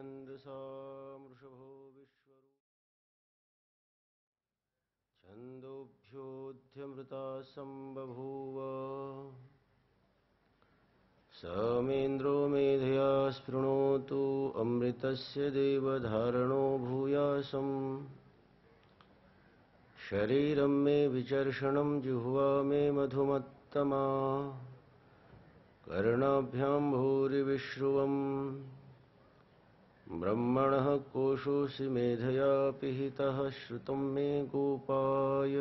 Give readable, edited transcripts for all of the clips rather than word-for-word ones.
वृषभो विश्वरूप छन्दोभ्योऽध्यमृता सम्बभूव समेन्द्रो मेधया स्पृणोतु अमृतस्य देवधारणो भूयासम् शरीरं मे विचर्षणं जिह्वा मे मधुमत्तमा कर्णाभ्यां भूरिविश्रुवम् ब्रह्मणः कोशोऽसि मेधया पिहितः श्रुतं मे गोपाय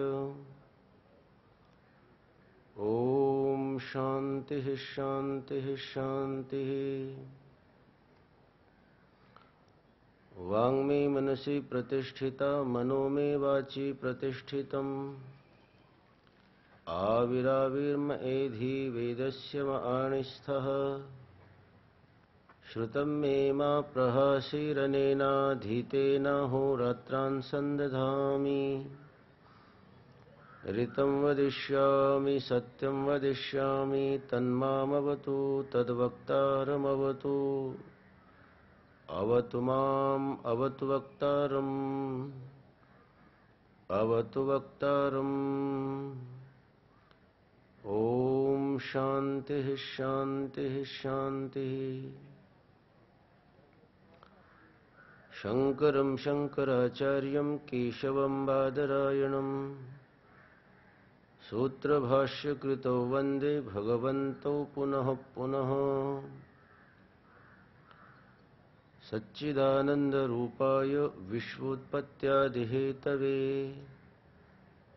ॐ शान्तिः शान्तिः शान्तिः। वाङ्मे मनसि प्रतिष्ठिता मनो मे वाचि प्रतिष्ठितम् आविराविर्म एधि वेदस्य म आणिस्थः श्रुतं मे मा प्रहासीरनेनाधीतेन होरात्रान् सन्दधामि ऋतं वदिष्यामि सत्यं वदिष्यामि तन्मामवतु तद्वक्तारमवतु अवतु माम् अवतु वक्तारम् अवतु वक्तारम्। ॐ शान्तिः शान्तिः शान्तिः। शङ्करं शङ्कराचार्यं केशवं बादरायणम् सूत्रभाष्यकृतौ वन्दे भगवन्तौ पुनः पुनः। सच्चिदानन्दरूपाय विश्वोत्पत्त्यादिहेतवे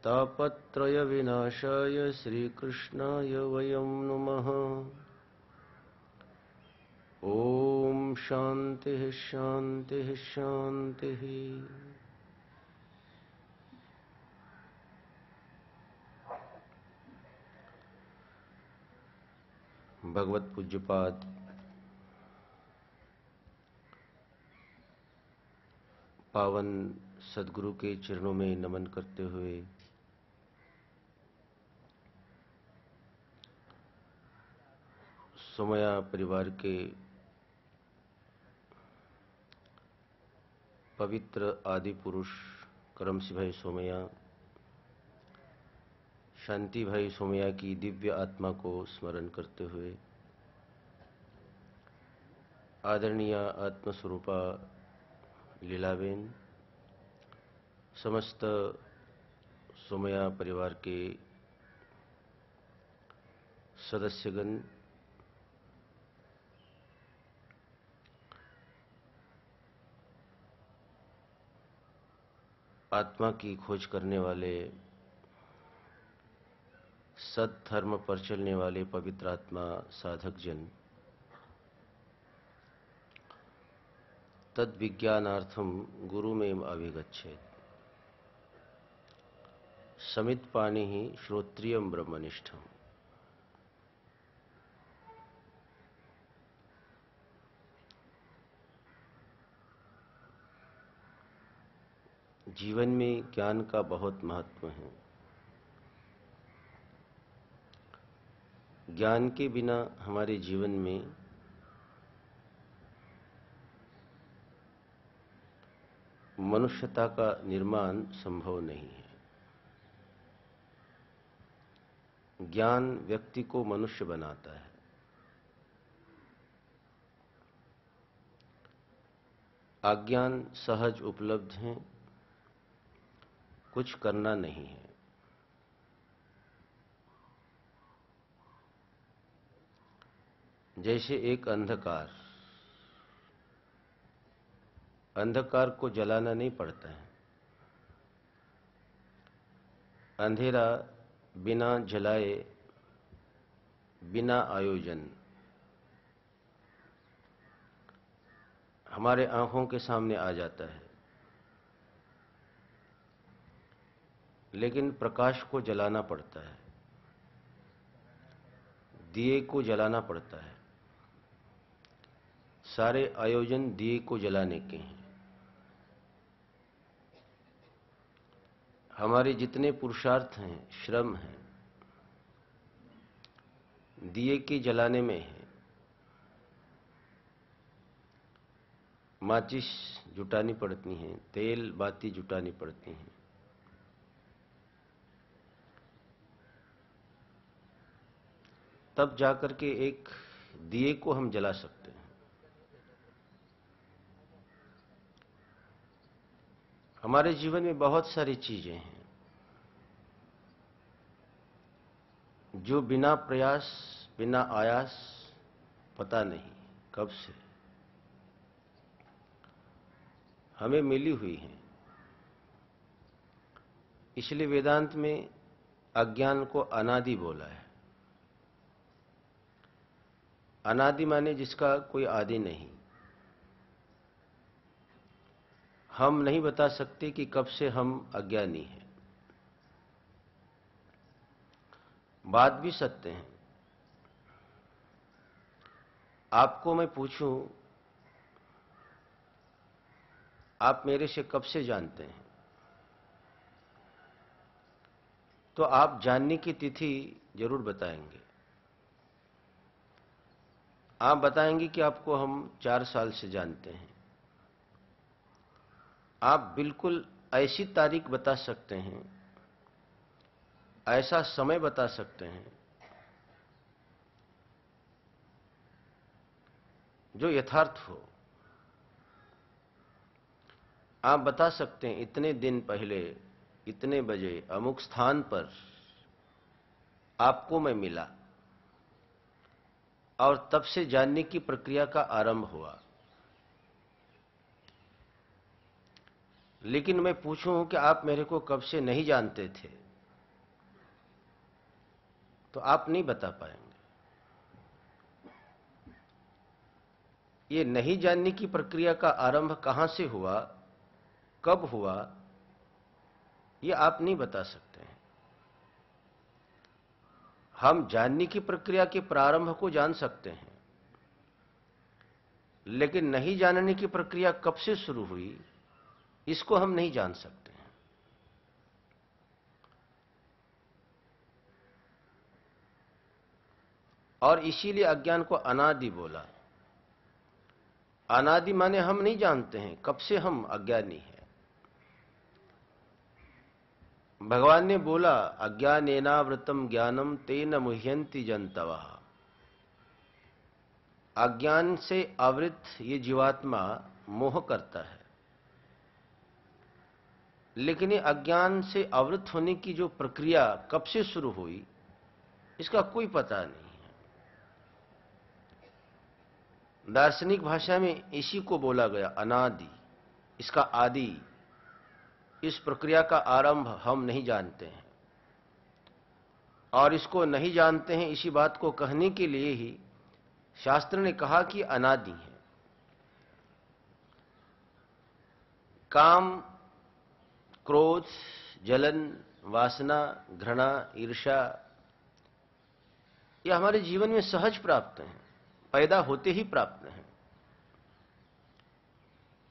तापत्रयविनाशाय श्रीकृष्णाय वयं नुमः। ॐ शान्तिः शान्तिः शान्तिः। भगवत पूज्यपाद पावन सद्गुरु के चरणों में नमन करते हुए सोमया परिवार के पवित्र आदि पुरुष करमसिंह भाई सोमया, शांति भाई सोमया की दिव्य आत्मा को स्मरण करते हुए आदरणीय आत्मस्वरूपा लीलाबेन, समस्त सोमया परिवार के सदस्यगण, आत्मा की खोज करने वाले, सद्धर्म पर चलने वाले पवित्र आत्मा साधक जन, तद विज्ञानार्थम गुरुमेव अभिगच्छेत् समित पाणि ही श्रोत्रियम ब्रह्मनिष्ठम। जीवन में ज्ञान का बहुत महत्व है। ज्ञान के बिना हमारे जीवन में मनुष्यता का निर्माण संभव नहीं है। ज्ञान व्यक्ति को मनुष्य बनाता है। अज्ञान सहज उपलब्ध है, कुछ करना नहीं है। जैसे एक अंधकार, अंधकार को जलाना नहीं पड़ता है। अंधेरा बिना जलाए, बिना आयोजन हमारे आंखों के सामने आ जाता है, लेकिन प्रकाश को जलाना पड़ता है, दिए को जलाना पड़ता है। सारे आयोजन दिए को जलाने के हैं। हमारे जितने पुरुषार्थ हैं, श्रम हैं, दिए के जलाने में है। माचिस जुटानी पड़ती हैं, तेल बाती जुटानी पड़ती हैं। तब जाकर के एक दिए को हम जला सकते हैं। हमारे जीवन में बहुत सारी चीजें हैं जो बिना प्रयास, बिना आयास, पता नहीं कब से हमें मिली हुई हैं। इसलिए वेदांत में अज्ञान को अनादि बोला है। अनादि माने जिसका कोई आदि नहीं। हम नहीं बता सकते कि कब से हम अज्ञानी हैं। बात भी सत्य है। आपको मैं पूछूं, आप मेरे से कब से जानते हैं, तो आप जानने की तिथि जरूर बताएंगे। आप बताएंगे कि आपको हम 4 साल से जानते हैं। आप बिल्कुल ऐसी तारीख बता सकते हैं, ऐसा समय बता सकते हैं जो यथार्थ हो। आप बता सकते हैं इतने दिन पहले, इतने बजे, अमुक स्थान पर आपको मैं मिला और तब से जानने की प्रक्रिया का आरंभ हुआ। लेकिन मैं पूछूं कि आप मेरे को कब से नहीं जानते थे, तो आप नहीं बता पाएंगे। ये नहीं जानने की प्रक्रिया का आरंभ कहां से हुआ, कब हुआ, ये आप नहीं बता सकते हैं। हम जानने की प्रक्रिया के प्रारंभ को जान सकते हैं, लेकिन नहीं जानने की प्रक्रिया कब से शुरू हुई, इसको हम नहीं जान सकते हैं। और इसीलिए अज्ञान को अनादि बोला। अनादि माने हम नहीं जानते हैं कब से हम अज्ञानी हैं। भगवान ने बोला, अज्ञानेनावृतम ज्ञानम तेन मुह्यन्ति जन्तवः। अज्ञान से आवृत ये जीवात्मा मोह करता है, लेकिन ये अज्ञान से आवृत होने की जो प्रक्रिया कब से शुरू हुई, इसका कोई पता नहीं है। दार्शनिक भाषा में इसी को बोला गया अनादि। इसका आदि, इस प्रक्रिया का आरंभ हम नहीं जानते हैं। और इसको नहीं जानते हैं, इसी बात को कहने के लिए ही शास्त्र ने कहा कि अनादि है। काम, क्रोध, जलन, वासना, घृणा, ईर्ष्या, ये हमारे जीवन में सहज प्राप्त हैं, पैदा होते ही प्राप्त हैं।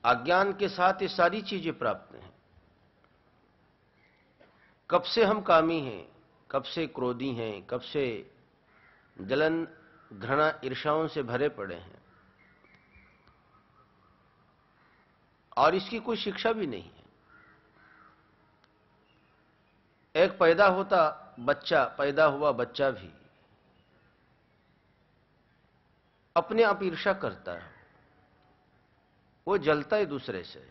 अज्ञान के साथ ये सारी चीजें प्राप्त हैं। कब से हम कामी हैं, कब से क्रोधी हैं, कब से जलन, घृणा, ईर्ष्याओं से भरे पड़े हैं, और इसकी कोई शिक्षा भी नहीं है। एक पैदा हुआ बच्चा भी अपने आप ईर्ष्या करता है, वो जलता है दूसरे से।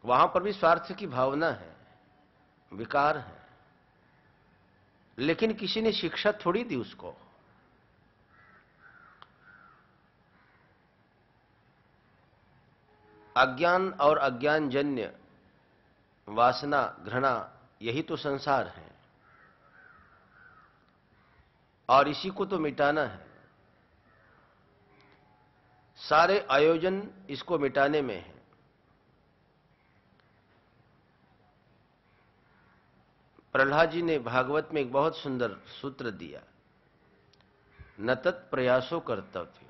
वहां पर भी स्वार्थ की भावना है, विकार है, लेकिन किसी ने शिक्षा थोड़ी दी उसको। अज्ञान और अज्ञानजन्य वासना, घृणा, यही तो संसार है, और इसी को तो मिटाना है। सारे आयोजन इसको मिटाने में है। प्रहलाद जी ने भागवत में एक बहुत सुंदर सूत्र दिया, न तत् प्रयासो कर्तव्य।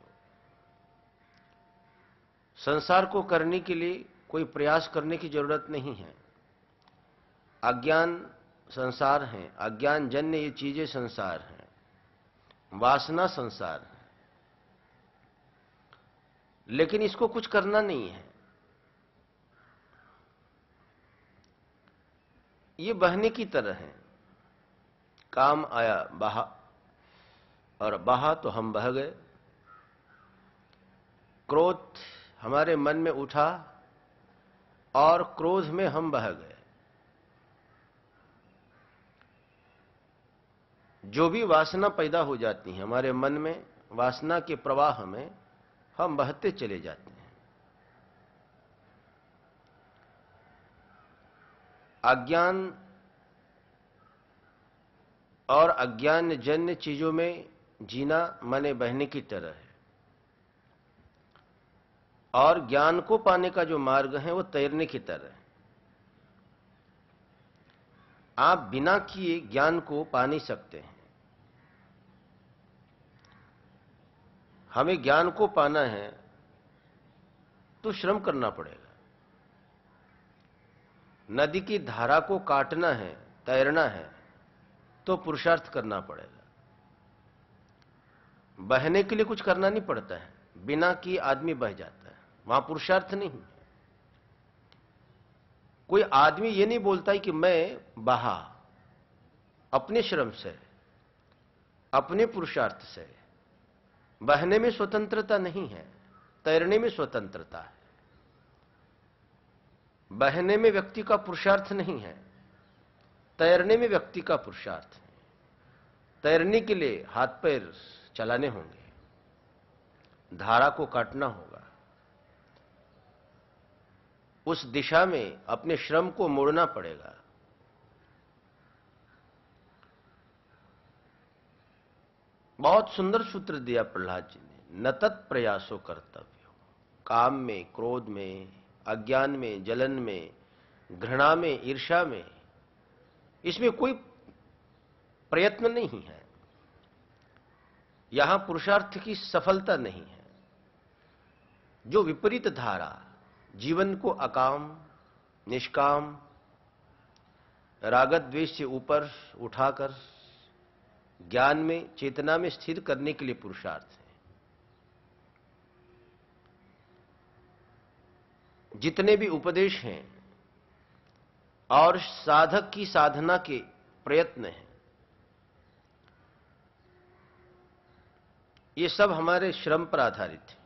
संसार को करने के लिए कोई प्रयास करने की जरूरत नहीं है। अज्ञान संसार है, अज्ञान जन्य ये चीजें संसार हैं, वासना संसार है, लेकिन इसको कुछ करना नहीं है। ये बहने की तरह है। काम आया बहा, और बहा तो हम बह गए। क्रोध हमारे मन में उठा और क्रोध में हम बह गए। जो भी वासना पैदा हो जाती है हमारे मन में, वासना के प्रवाह में हम बहते चले जाते हैं। अज्ञान और अज्ञानजन्य चीजों में जीना माने बहने की तरह है, और ज्ञान को पाने का जो मार्ग है वो तैरने की तरह है। आप बिना किए ज्ञान को पा नहीं सकते हैं। हमें ज्ञान को पाना है तो श्रम करना पड़ेगा। नदी की धारा को काटना है, तैरना है, तो पुरुषार्थ करना पड़ेगा। बहने के लिए कुछ करना नहीं पड़ता है, बिना किए आदमी बह जाता है, वहां पुरुषार्थ नहीं है। कोई आदमी ये नहीं बोलता है कि मैं बहा, अपने श्रम से, अपने पुरुषार्थ से। बहने में स्वतंत्रता नहीं है, तैरने में स्वतंत्रता है। बहने में व्यक्ति का पुरुषार्थ नहीं है, तैरने में व्यक्ति का पुरुषार्थ है। तैरने के लिए हाथ पैर चलाने होंगे, धारा को काटना होगा, उस दिशा में अपने श्रम को मोड़ना पड़ेगा। बहुत सुंदर सूत्र दिया प्रहलाद जी ने, न तत् प्रयासो कर्तव्यो। काम में, क्रोध में, अज्ञान में, जलन में, घृणा में, ईर्ष्या में, इसमें कोई प्रयत्न नहीं है। यहां पुरुषार्थ की सफलता नहीं है। जो विपरीत धारा जीवन को अकाम, निष्काम, रागत द्वेष से ऊपर उठाकर ज्ञान में, चेतना में स्थिर करने के लिए पुरुषार्थ है। जितने भी उपदेश हैं और साधक की साधना के प्रयत्न हैं, ये सब हमारे श्रम पर आधारित है।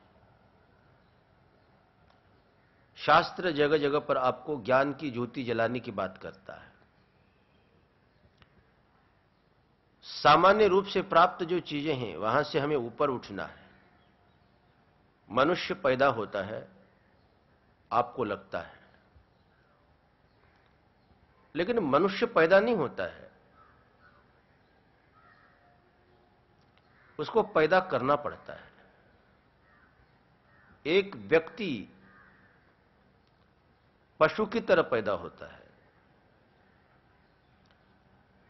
शास्त्र जगह जगह पर आपको ज्ञान की ज्योति जलाने की बात करता है। सामान्य रूप से प्राप्त जो चीजें हैं वहां से हमें ऊपर उठना है। मनुष्य पैदा होता है, आपको लगता है, लेकिन मनुष्य पैदा नहीं होता है, उसको पैदा करना पड़ता है। एक व्यक्ति पशु की तरह पैदा होता है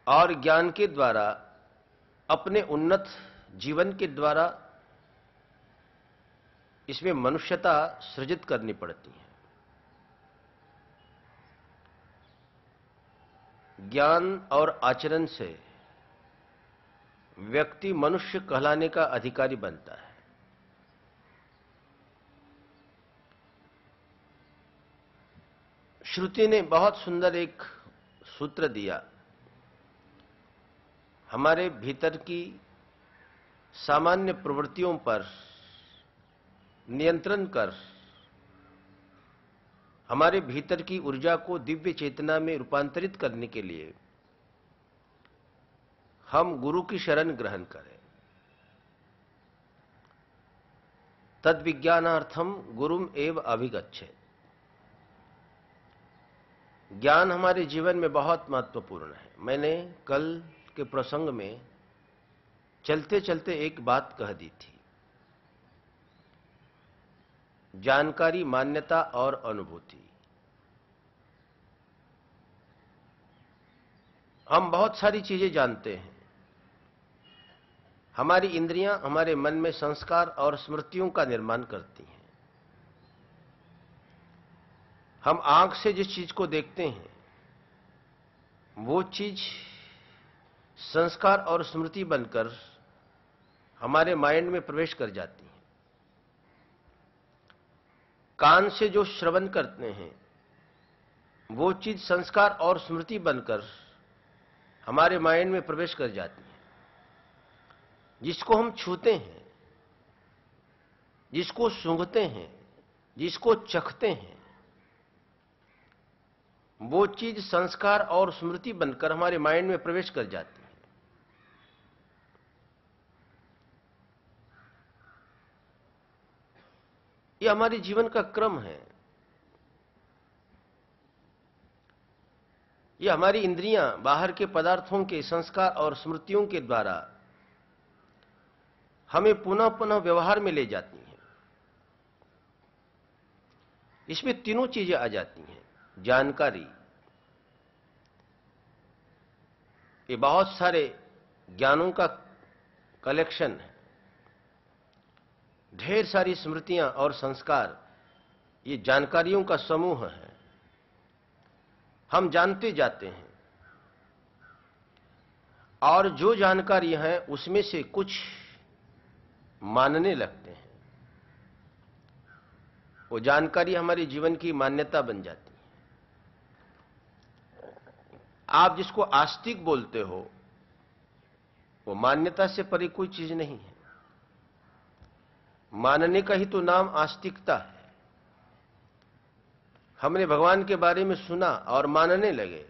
और ज्ञान के द्वारा, अपने उन्नत जीवन के द्वारा इसमें मनुष्यता सृजित करनी पड़ती है। ज्ञान और आचरण से व्यक्ति मनुष्य कहलाने का अधिकारी बनता है। श्रुति ने बहुत सुंदर एक सूत्र दिया। हमारे भीतर की सामान्य प्रवृत्तियों पर नियंत्रण कर हमारे भीतर की ऊर्जा को दिव्य चेतना में रूपांतरित करने के लिए हम गुरु की शरण ग्रहण करें। तद विज्ञानार्थम गुरुम एव अभिगच्छेत्। ज्ञान हमारे जीवन में बहुत महत्वपूर्ण है। मैंने कल के प्रसंग में चलते चलते एक बात कह दी थी। जानकारी, मान्यता और अनुभूति। हम बहुत सारी चीजें जानते हैं। हमारी इंद्रियां हमारे मन में संस्कार और स्मृतियों का निर्माण करती हैं। हम आंख से जिस चीज को देखते हैं वो चीज संस्कार और स्मृति बनकर हमारे माइंड में प्रवेश कर जाती है। कान से जो श्रवण करते हैं वो चीज संस्कार और स्मृति बनकर हमारे माइंड में प्रवेश कर जाती है। जिसको हम छूते हैं, जिसको सूंघते हैं, जिसको चखते हैं, वो चीज संस्कार और स्मृति बनकर हमारे माइंड में प्रवेश कर जाती है। ये हमारे जीवन का क्रम है। ये हमारी इंद्रियां बाहर के पदार्थों के संस्कार और स्मृतियों के द्वारा हमें पुनः पुनः व्यवहार में ले जाती हैं। इसमें तीनों चीजें आ जाती हैं। जानकारी, ये बहुत सारे ज्ञानों का कलेक्शन है। ढेर सारी स्मृतियां और संस्कार ये जानकारियों का समूह है। हम जानते जाते हैं और जो जानकारी है उसमें से कुछ मानने लगते हैं। वो जानकारी हमारे जीवन की मान्यता बन जाती है। आप जिसको आस्तिक बोलते हो वो मान्यता से परे कोई चीज नहीं है। मानने का ही तो नाम आस्तिकता है। हमने भगवान के बारे में सुना और मानने लगे।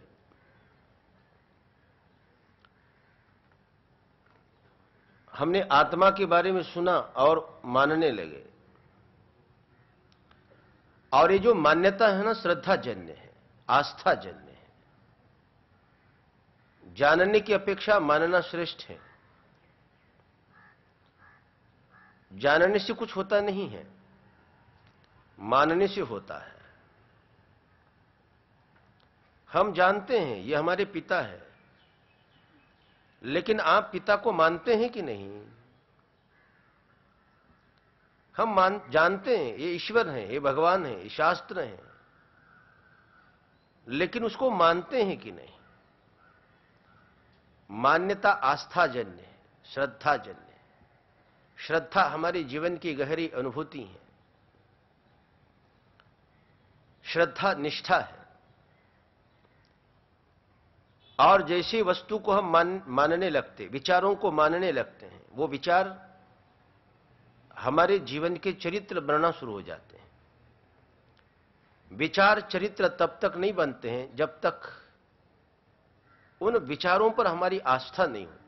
हमने आत्मा के बारे में सुना और मानने लगे। और ये जो मान्यता है ना, श्रद्धाजन्य है, आस्थाजन्य है। जानने की अपेक्षा मानना श्रेष्ठ है। जानने से कुछ होता नहीं है, मानने से होता है। हम जानते हैं ये हमारे पिता है, लेकिन आप पिता को मानते हैं कि नहीं? हम जानते हैं ये ईश्वर हैं, ये भगवान हैं, ये शास्त्र हैं, लेकिन उसको मानते हैं कि नहीं? मान्यता आस्थाजन्य है, श्रद्धाजन्य है। श्रद्धा हमारे जीवन की गहरी अनुभूति है। श्रद्धा निष्ठा है। और जैसे वस्तु को हम मानने लगते, विचारों को मानने लगते हैं, वो विचार हमारे जीवन के चरित्र बनना शुरू हो जाते हैं। विचार चरित्र तब तक नहीं बनते हैं जब तक उन विचारों पर हमारी आस्था नहीं होती।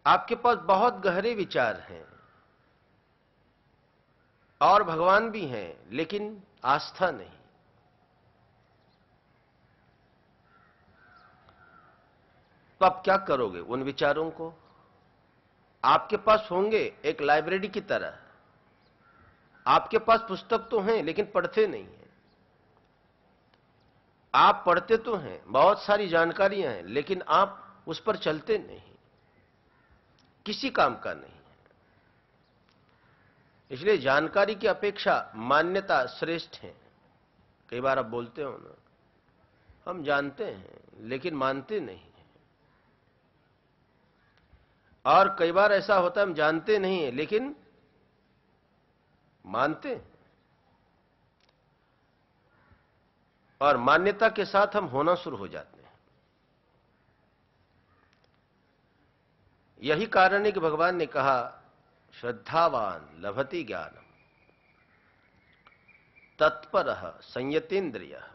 आपके पास बहुत गहरे विचार हैं और भगवान भी हैं, लेकिन आस्था नहीं। तो आप क्या करोगे उन विचारों को? आपके पास होंगे एक लाइब्रेरी की तरह। आपके पास पुस्तक तो हैं, लेकिन पढ़ते नहीं हैं। आप पढ़ते तो हैं, बहुत सारी जानकारियां हैं, लेकिन आप उस पर चलते नहीं, किसी काम का नहीं है। इसलिए जानकारी की अपेक्षा मान्यता श्रेष्ठ है। कई बार आप बोलते हो ना, हम जानते हैं लेकिन मानते नहीं हैं। और कई बार ऐसा होता है हम जानते नहीं हैं लेकिन मानते हैं। और मान्यता के साथ हम होना शुरू हो जाते हैं। यही कारण है कि भगवान ने कहा, श्रद्धावान लभते ज्ञानम तत्परः संयतेन्द्रियः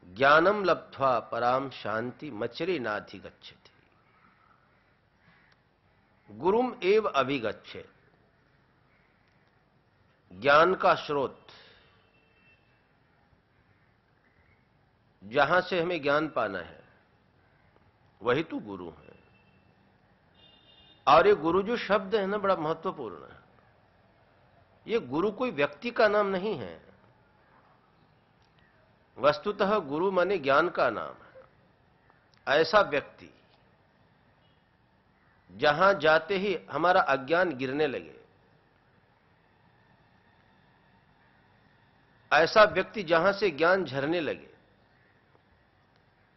ज्ञानम लब्ध्वा पराम शांति मच्चरेनाधिगच्छति गुरुम एव अभिगच्छेत्। ज्ञान का स्रोत, जहां से हमें ज्ञान पाना है, वही तो गुरु है। और ये गुरु जो शब्द है ना, बड़ा महत्वपूर्ण है। ये गुरु कोई व्यक्ति का नाम नहीं है। वस्तुतः गुरु माने ज्ञान का नाम है। ऐसा व्यक्ति जहां जाते ही हमारा अज्ञान गिरने लगे, ऐसा व्यक्ति जहां से ज्ञान झरने लगे,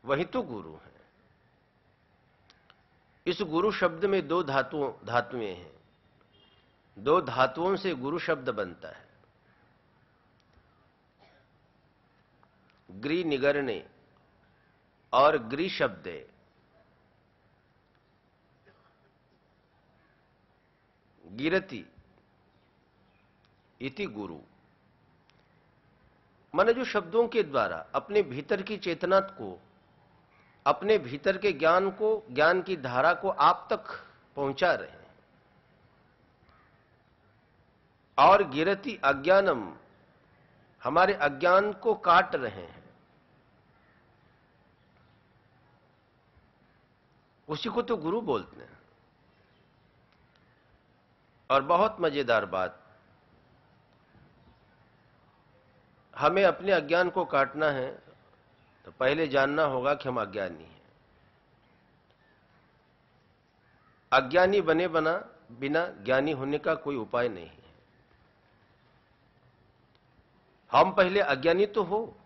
वही तो गुरु है। इस गुरु शब्द में दो धातुएं हैं। दो धातुओं से गुरु शब्द बनता है। ग्री निगरने और ग्री शब्दे गिरति इति गुरु। माने जो शब्दों के द्वारा अपने भीतर की चेतना को, अपने भीतर के ज्ञान को, ज्ञान की धारा को आप तक पहुंचा रहे हैं। और गिरति अज्ञानम, हमारे अज्ञान को काट रहे हैं। उसी को तो गुरु बोलते हैं। और बहुत मजेदार बात, हमें अपने अज्ञान को काटना है तो पहले जानना होगा कि हम अज्ञानी हैं। अज्ञानी बने बिना ज्ञानी होने का कोई उपाय नहीं है। हम पहले अज्ञानी तो हो,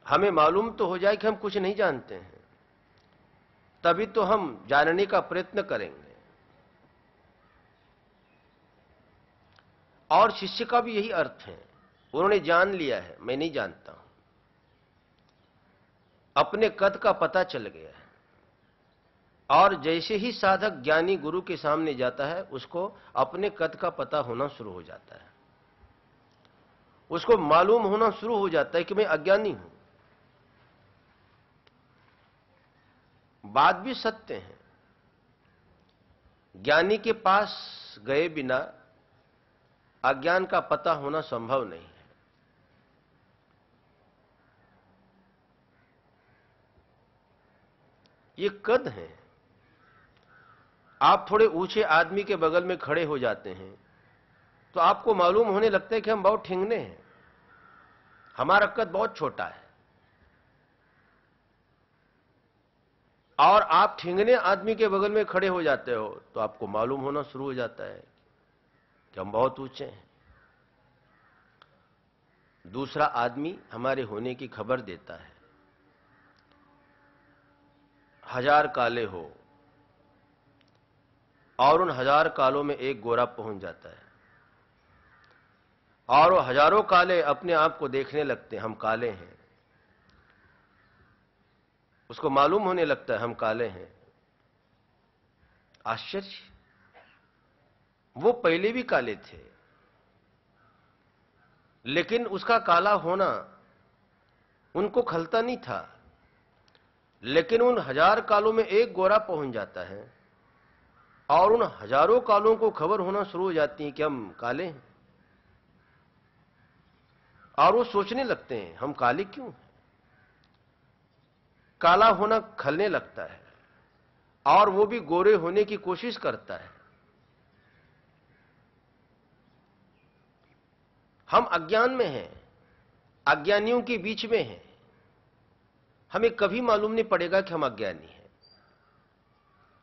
हमें मालूम तो हो जाए कि हम कुछ नहीं जानते हैं, तभी तो हम जानने का प्रयत्न करेंगे। और शिष्य का भी यही अर्थ है। उन्होंने जान लिया है, मैं नहीं जानता हूं, अपने कद का पता चल गया है। और जैसे ही साधक ज्ञानी गुरु के सामने जाता है, उसको अपने कद का पता होना शुरू हो जाता है। उसको मालूम होना शुरू हो जाता है कि मैं अज्ञानी हूं। बात भी सत्य है, ज्ञानी के पास गए बिना अज्ञान का पता होना संभव नहीं है। ये कद है। आप थोड़े ऊंचे आदमी के बगल में खड़े हो जाते हैं तो आपको मालूम होने लगता है कि हम बहुत ठिंगने हैं, हमारा कद बहुत छोटा है। और आप ठिंगने आदमी के बगल में खड़े हो जाते हो तो आपको मालूम होना शुरू हो जाता है कि हम बहुत ऊंचे हैं। दूसरा आदमी हमारे होने की खबर देता है। 1000 काले हो और उन 1000 कालों में एक गोरा पहुंच जाता है, और वो हजारों काले अपने आप को देखने लगते हैं हम काले हैं। उसको मालूम होने लगता है हम काले हैं। आश्चर्य, वो पहले भी काले थे, लेकिन उसका काला होना उनको खलता नहीं था। लेकिन उन 1000 कालों में एक गोरा पहुंच जाता है और उन हजारों कालों को खबर होना शुरू हो जाती है कि हम काले हैं। और वो सोचने लगते हैं हम काले क्यों हैं। काला होना खलने लगता है और वो भी गोरे होने की कोशिश करता है। हम अज्ञान में हैं, अज्ञानियों के बीच में हैं। हमें कभी मालूम नहीं पड़ेगा कि हम अज्ञानी हैं।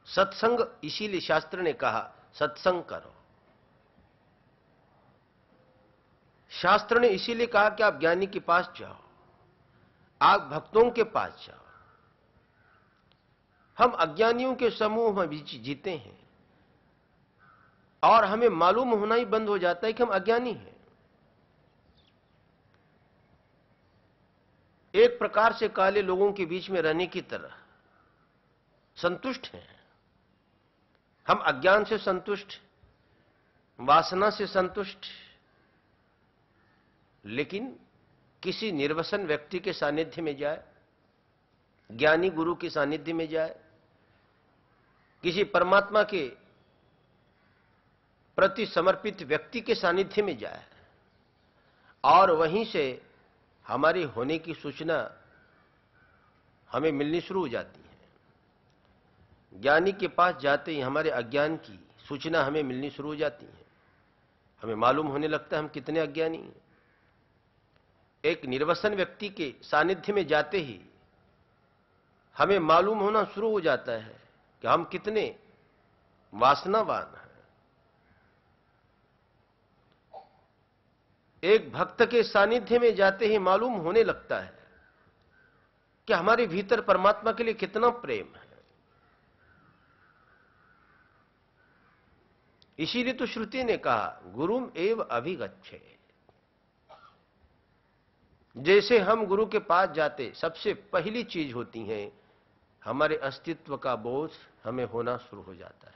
सत्संग, इसीलिए शास्त्र ने कहा सत्संग करो। शास्त्र ने इसीलिए कहा कि आप ज्ञानी के पास जाओ, आप भक्तों के पास जाओ। हम अज्ञानियों के समूह में भी जीते हैं और हमें मालूम होना ही बंद हो जाता है कि हम अज्ञानी हैं। एक प्रकार से काले लोगों के बीच में रहने की तरह संतुष्ट हैं। हम अज्ञान से संतुष्ट, वासना से संतुष्ट, लेकिन किसी निर्वसन व्यक्ति के सानिध्य में जाए, ज्ञानी गुरु के सानिध्य में जाए, किसी परमात्मा के प्रति समर्पित व्यक्ति के सानिध्य में जाए और वहीं से हमारे होने की सूचना हमें मिलनी शुरू हो जाती है। ज्ञानी के पास जाते ही हमारे अज्ञान की सूचना हमें मिलनी शुरू हो जाती है। हमें मालूम होने लगता है हम कितने अज्ञानी हैं। एक निर्वसन व्यक्ति के सानिध्य में जाते ही हमें मालूम होना शुरू हो जाता है कि हम कितने वासनावान हैं। एक भक्त के सानिध्य में जाते ही मालूम होने लगता है कि हमारे भीतर परमात्मा के लिए कितना प्रेम है। इसीलिए तो श्रुति ने कहा गुरुम एव अभिगच्छे। जैसे हम गुरु के पास जाते सबसे पहली चीज होती है हमारे अस्तित्व का बोध हमें होना शुरू हो जाता है।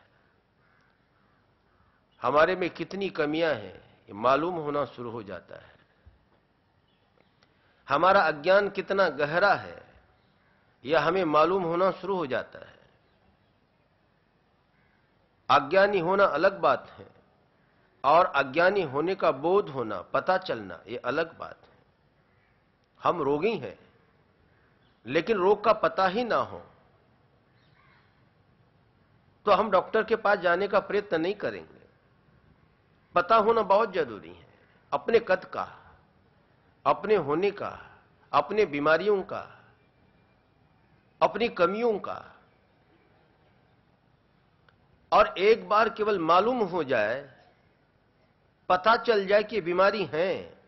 हमारे में कितनी कमियां हैं ये मालूम होना शुरू हो जाता है। हमारा अज्ञान कितना गहरा है यह हमें मालूम होना शुरू हो जाता है। अज्ञानी होना अलग बात है और अज्ञानी होने का बोध होना, पता चलना, यह अलग बात है। हम रोगी हैं लेकिन रोग का पता ही ना हो तो हम डॉक्टर के पास जाने का प्रयत्न नहीं करेंगे। पता होना बहुत जरूरी है, अपने कद का, अपने होने का, अपने बीमारियों का, अपनी कमियों का। और एक बार केवल मालूम हो जाए, पता चल जाए कि बीमारी है,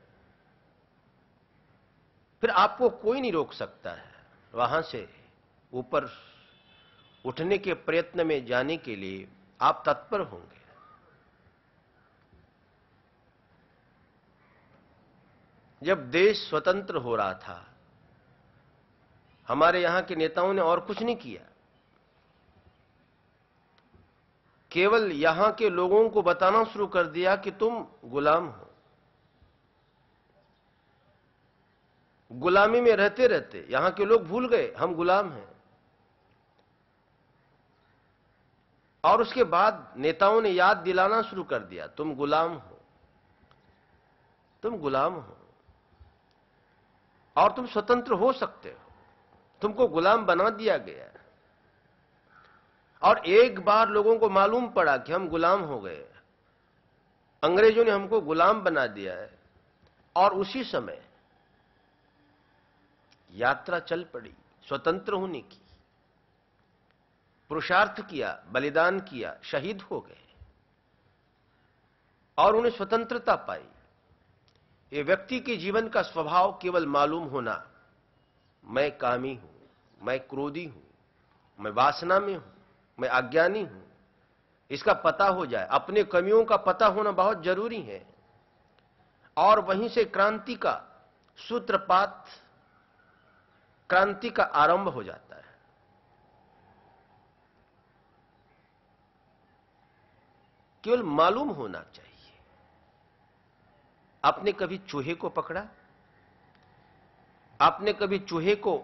फिर आपको कोई नहीं रोक सकता है वहां से ऊपर उठने के प्रयत्न में जाने के लिए आप तत्पर होंगे। जब देश स्वतंत्र हो रहा था हमारे यहां के नेताओं ने और कुछ नहीं किया, केवल यहां के लोगों को बताना शुरू कर दिया कि तुम गुलाम हो। गुलामी में रहते रहते यहां के लोग भूल गए हम गुलाम हैं। और उसके बाद नेताओं ने याद दिलाना शुरू कर दिया तुम गुलाम हो, तुम गुलाम हो और तुम स्वतंत्र हो सकते हो। तुमको गुलाम बना दिया गया और एक बार लोगों को मालूम पड़ा कि हम गुलाम हो गए, अंग्रेजों ने हमको गुलाम बना दिया है और उसी समय यात्रा चल पड़ी स्वतंत्र होने की। पुरुषार्थ किया, बलिदान किया, शहीद हो गए और उन्हें स्वतंत्रता पाई। ये व्यक्ति के जीवन का स्वभाव केवल मालूम होना, मैं कामी हूं, मैं क्रोधी हूं, मैं वासना में हूं, मैं अज्ञानी हूं, इसका पता हो जाए। अपने कमियों का पता होना बहुत जरूरी है और वहीं से क्रांति का सूत्रपात, क्रांति का आरंभ हो जाता है। केवल मालूम होना चाहिए। आपने कभी चूहे को पकड़ा? आपने कभी चूहे को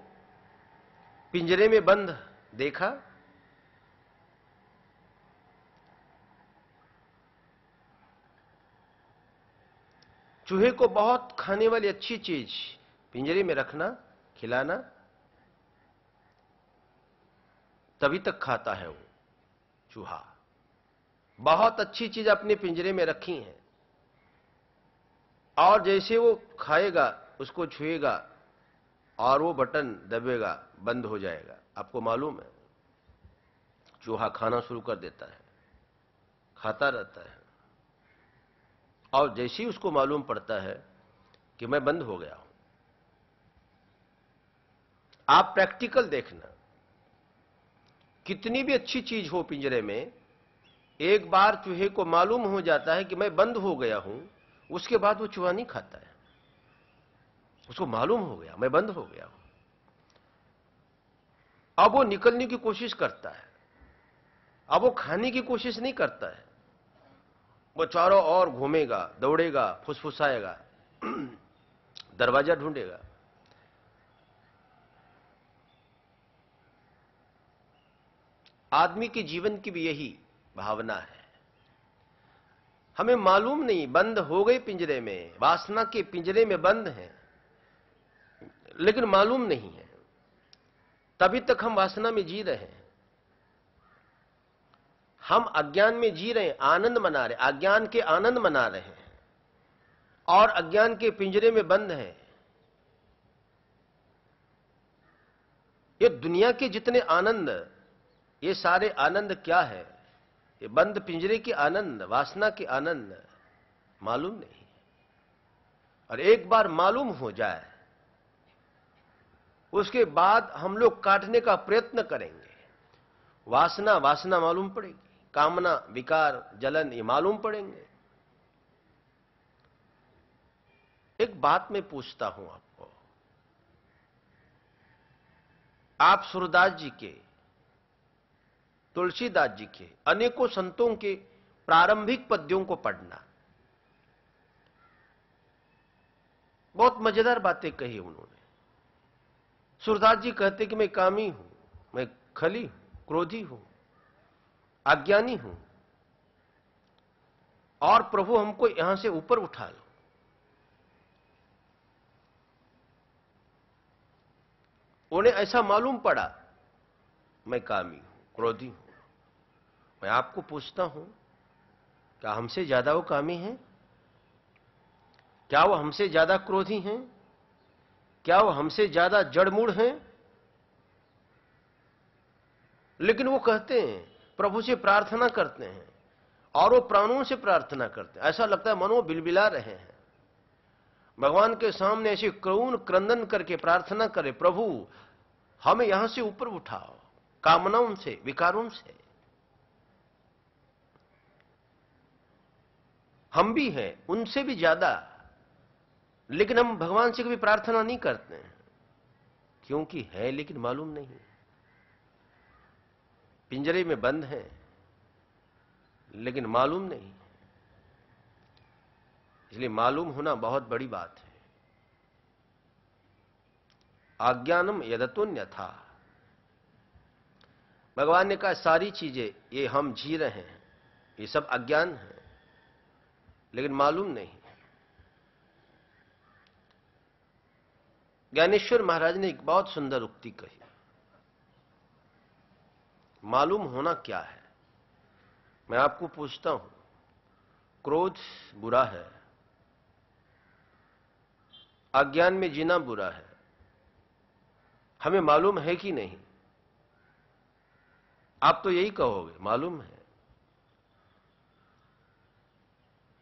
पिंजरे में बंद देखा? चूहे को बहुत खाने वाली अच्छी चीज पिंजरे में रखना, खिलाना, तभी तक खाता है वो चूहा। बहुत अच्छी चीज अपने पिंजरे में रखी है और जैसे वो खाएगा, उसको छुएगा और वो बटन दबेगा, बंद हो जाएगा। आपको मालूम है चूहा खाना शुरू कर देता है, खाता रहता है और जैसे ही उसको मालूम पड़ता है कि मैं बंद हो गया हूं। आप प्रैक्टिकल देखना, कितनी भी अच्छी चीज हो पिंजरे में, एक बार चूहे को मालूम हो जाता है कि मैं बंद हो गया हूं, उसके बाद वो चूहा नहीं खाता है। उसको मालूम हो गया मैं बंद हो गया हूं। अब वो निकलने की कोशिश करता है, अब वो खाने की कोशिश नहीं करता है। वो चारों ओर घूमेगा, दौड़ेगा, फुसफुसाएगा, दरवाजा ढूंढेगा। आदमी के जीवन की भी यही भावना है। हमें मालूम नहीं, बंद हो गए पिंजरे में, वासना के पिंजरे में बंद हैं, लेकिन मालूम नहीं है। तभी तक हम वासना में जी रहे हैं, हम अज्ञान में जी रहे हैं, आनंद मना रहे, अज्ञान के आनंद मना रहे हैं और अज्ञान के पिंजरे में बंद हैं। ये दुनिया के जितने आनंद, ये सारे आनंद क्या है? ये बंद पिंजरे के आनंद, वासना के आनंद मालूम नहीं। और एक बार मालूम हो जाए उसके बाद हम लोग काटने का प्रयत्न करेंगे, वासना वासना मालूम पड़ेगी। कामना, विकार, जलन ये मालूम पड़ेंगे। एक बात मैं पूछता हूं आपको, आप सूरदास जी के, तुलसीदास जी के, अनेकों संतों के प्रारंभिक पद्यों को पढ़ना, बहुत मजेदार बातें कही उन्होंने। सूरदास जी कहते कि मैं कामी हूं, मैं खली हूं, क्रोधी हूं, अज्ञानी हूं, और प्रभु हमको यहां से ऊपर उठा लो। उन्हें ऐसा मालूम पड़ा मैं कामी हूं, क्रोधी हूं। मैं आपको पूछता हूं, क्या हमसे ज्यादा वो कामी हैं? क्या वो हमसे ज्यादा क्रोधी हैं? क्या वो हमसे ज्यादा जड़मूढ़ हैं? लेकिन वो कहते हैं, प्रभु से प्रार्थना करते हैं, और वो प्राणों से प्रार्थना करते हैं। ऐसा लगता है मनो बिलबिला रहे हैं, भगवान के सामने ऐसे करुण क्रंदन करके प्रार्थना करे, प्रभु हमें यहां से ऊपर उठाओ, कामनाओं से, विकारों से। हम भी हैं उनसे भी ज्यादा, लेकिन हम भगवान से कभी प्रार्थना नहीं करते हैं, क्योंकि है लेकिन मालूम नहीं। पिंजरे में बंद है लेकिन मालूम नहीं, इसलिए मालूम होना बहुत बड़ी बात है। आज्ञानम यदतोन्यथा, भगवान ने कहा सारी चीजें ये हम जी रहे हैं, ये सब अज्ञान है, लेकिन मालूम नहीं। ज्ञानेश्वर महाराज ने एक बहुत सुंदर उक्ति कही, मालूम होना क्या है। मैं आपको पूछता हूं, क्रोध बुरा है, अज्ञान में जीना बुरा है, हमें मालूम है कि नहीं? आप तो यही कहोगे मालूम है,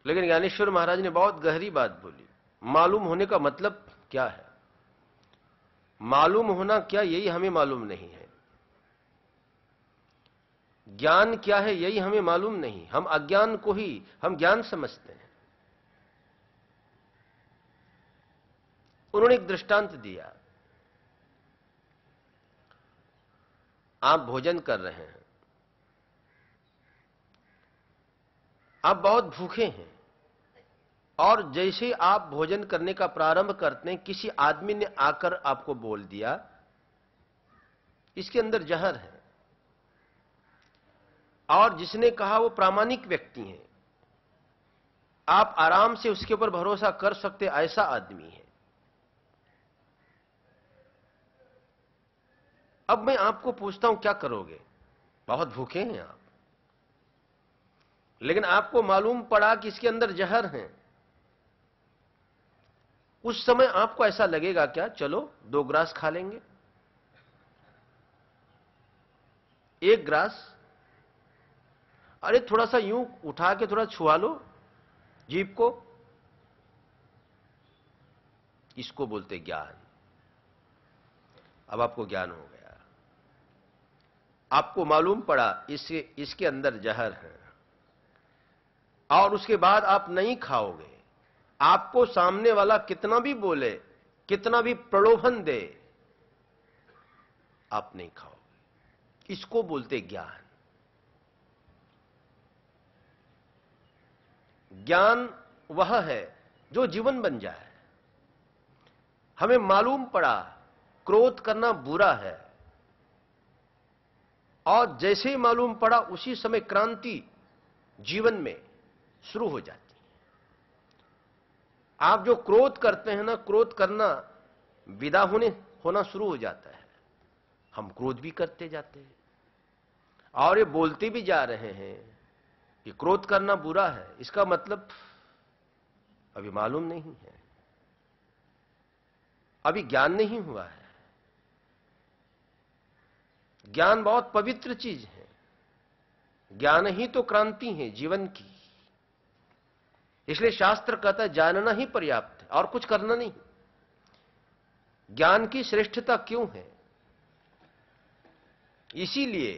लेकिन ज्ञानेश्वर महाराज ने बहुत गहरी बात बोली। मालूम होने का मतलब क्या है? मालूम होना क्या, यही हमें मालूम नहीं है। ज्ञान क्या है, यही हमें मालूम नहीं। हम अज्ञान को ही हम ज्ञान समझते हैं। उन्होंने एक दृष्टांत दिया, आप भोजन कर रहे हैं, आप बहुत भूखे हैं, और जैसे आप भोजन करने का प्रारंभ करते हैं, किसी आदमी ने आकर आपको बोल दिया इसके अंदर जहर है, और जिसने कहा वो प्रामाणिक व्यक्ति है, आप आराम से उसके ऊपर भरोसा कर सकते ऐसा आदमी है। अब मैं आपको पूछता हूं क्या करोगे? बहुत भूखे हैं आप, लेकिन आपको मालूम पड़ा कि इसके अंदर जहर है। उस समय आपको ऐसा लगेगा क्या, चलो 2 ग्रास खा लेंगे? 1 ग्रास, अरे थोड़ा सा यूं उठा के थोड़ा छुआ लो जीभ को, इसको बोलते ज्ञान। अब आपको ज्ञान हो गया, आपको मालूम पड़ा इसके अंदर जहर है, और उसके बाद आप नहीं खाओगे। आपको सामने वाला कितना भी बोले, कितना भी प्रलोभन दे, आप नहीं खाओगे। इसको बोलते ज्ञान। ज्ञान वह है जो जीवन बन जाए। हमें मालूम पड़ा क्रोध करना बुरा है, और जैसे ही मालूम पड़ा उसी समय क्रांति जीवन में शुरू हो जाती है। आप जो क्रोध करते हैं ना, क्रोध करना विदा होना शुरू हो जाता है। हम क्रोध भी करते जाते हैं, और ये बोलते भी जा रहे हैं कि क्रोध करना बुरा है। इसका मतलब अभी मालूम नहीं है, अभी ज्ञान नहीं हुआ है। ज्ञान बहुत पवित्र चीज है, ज्ञान ही तो क्रांति है जीवन की। इसलिए शास्त्र कहता है जानना ही पर्याप्त है, और कुछ करना नहीं। ज्ञान की श्रेष्ठता क्यों है? इसीलिए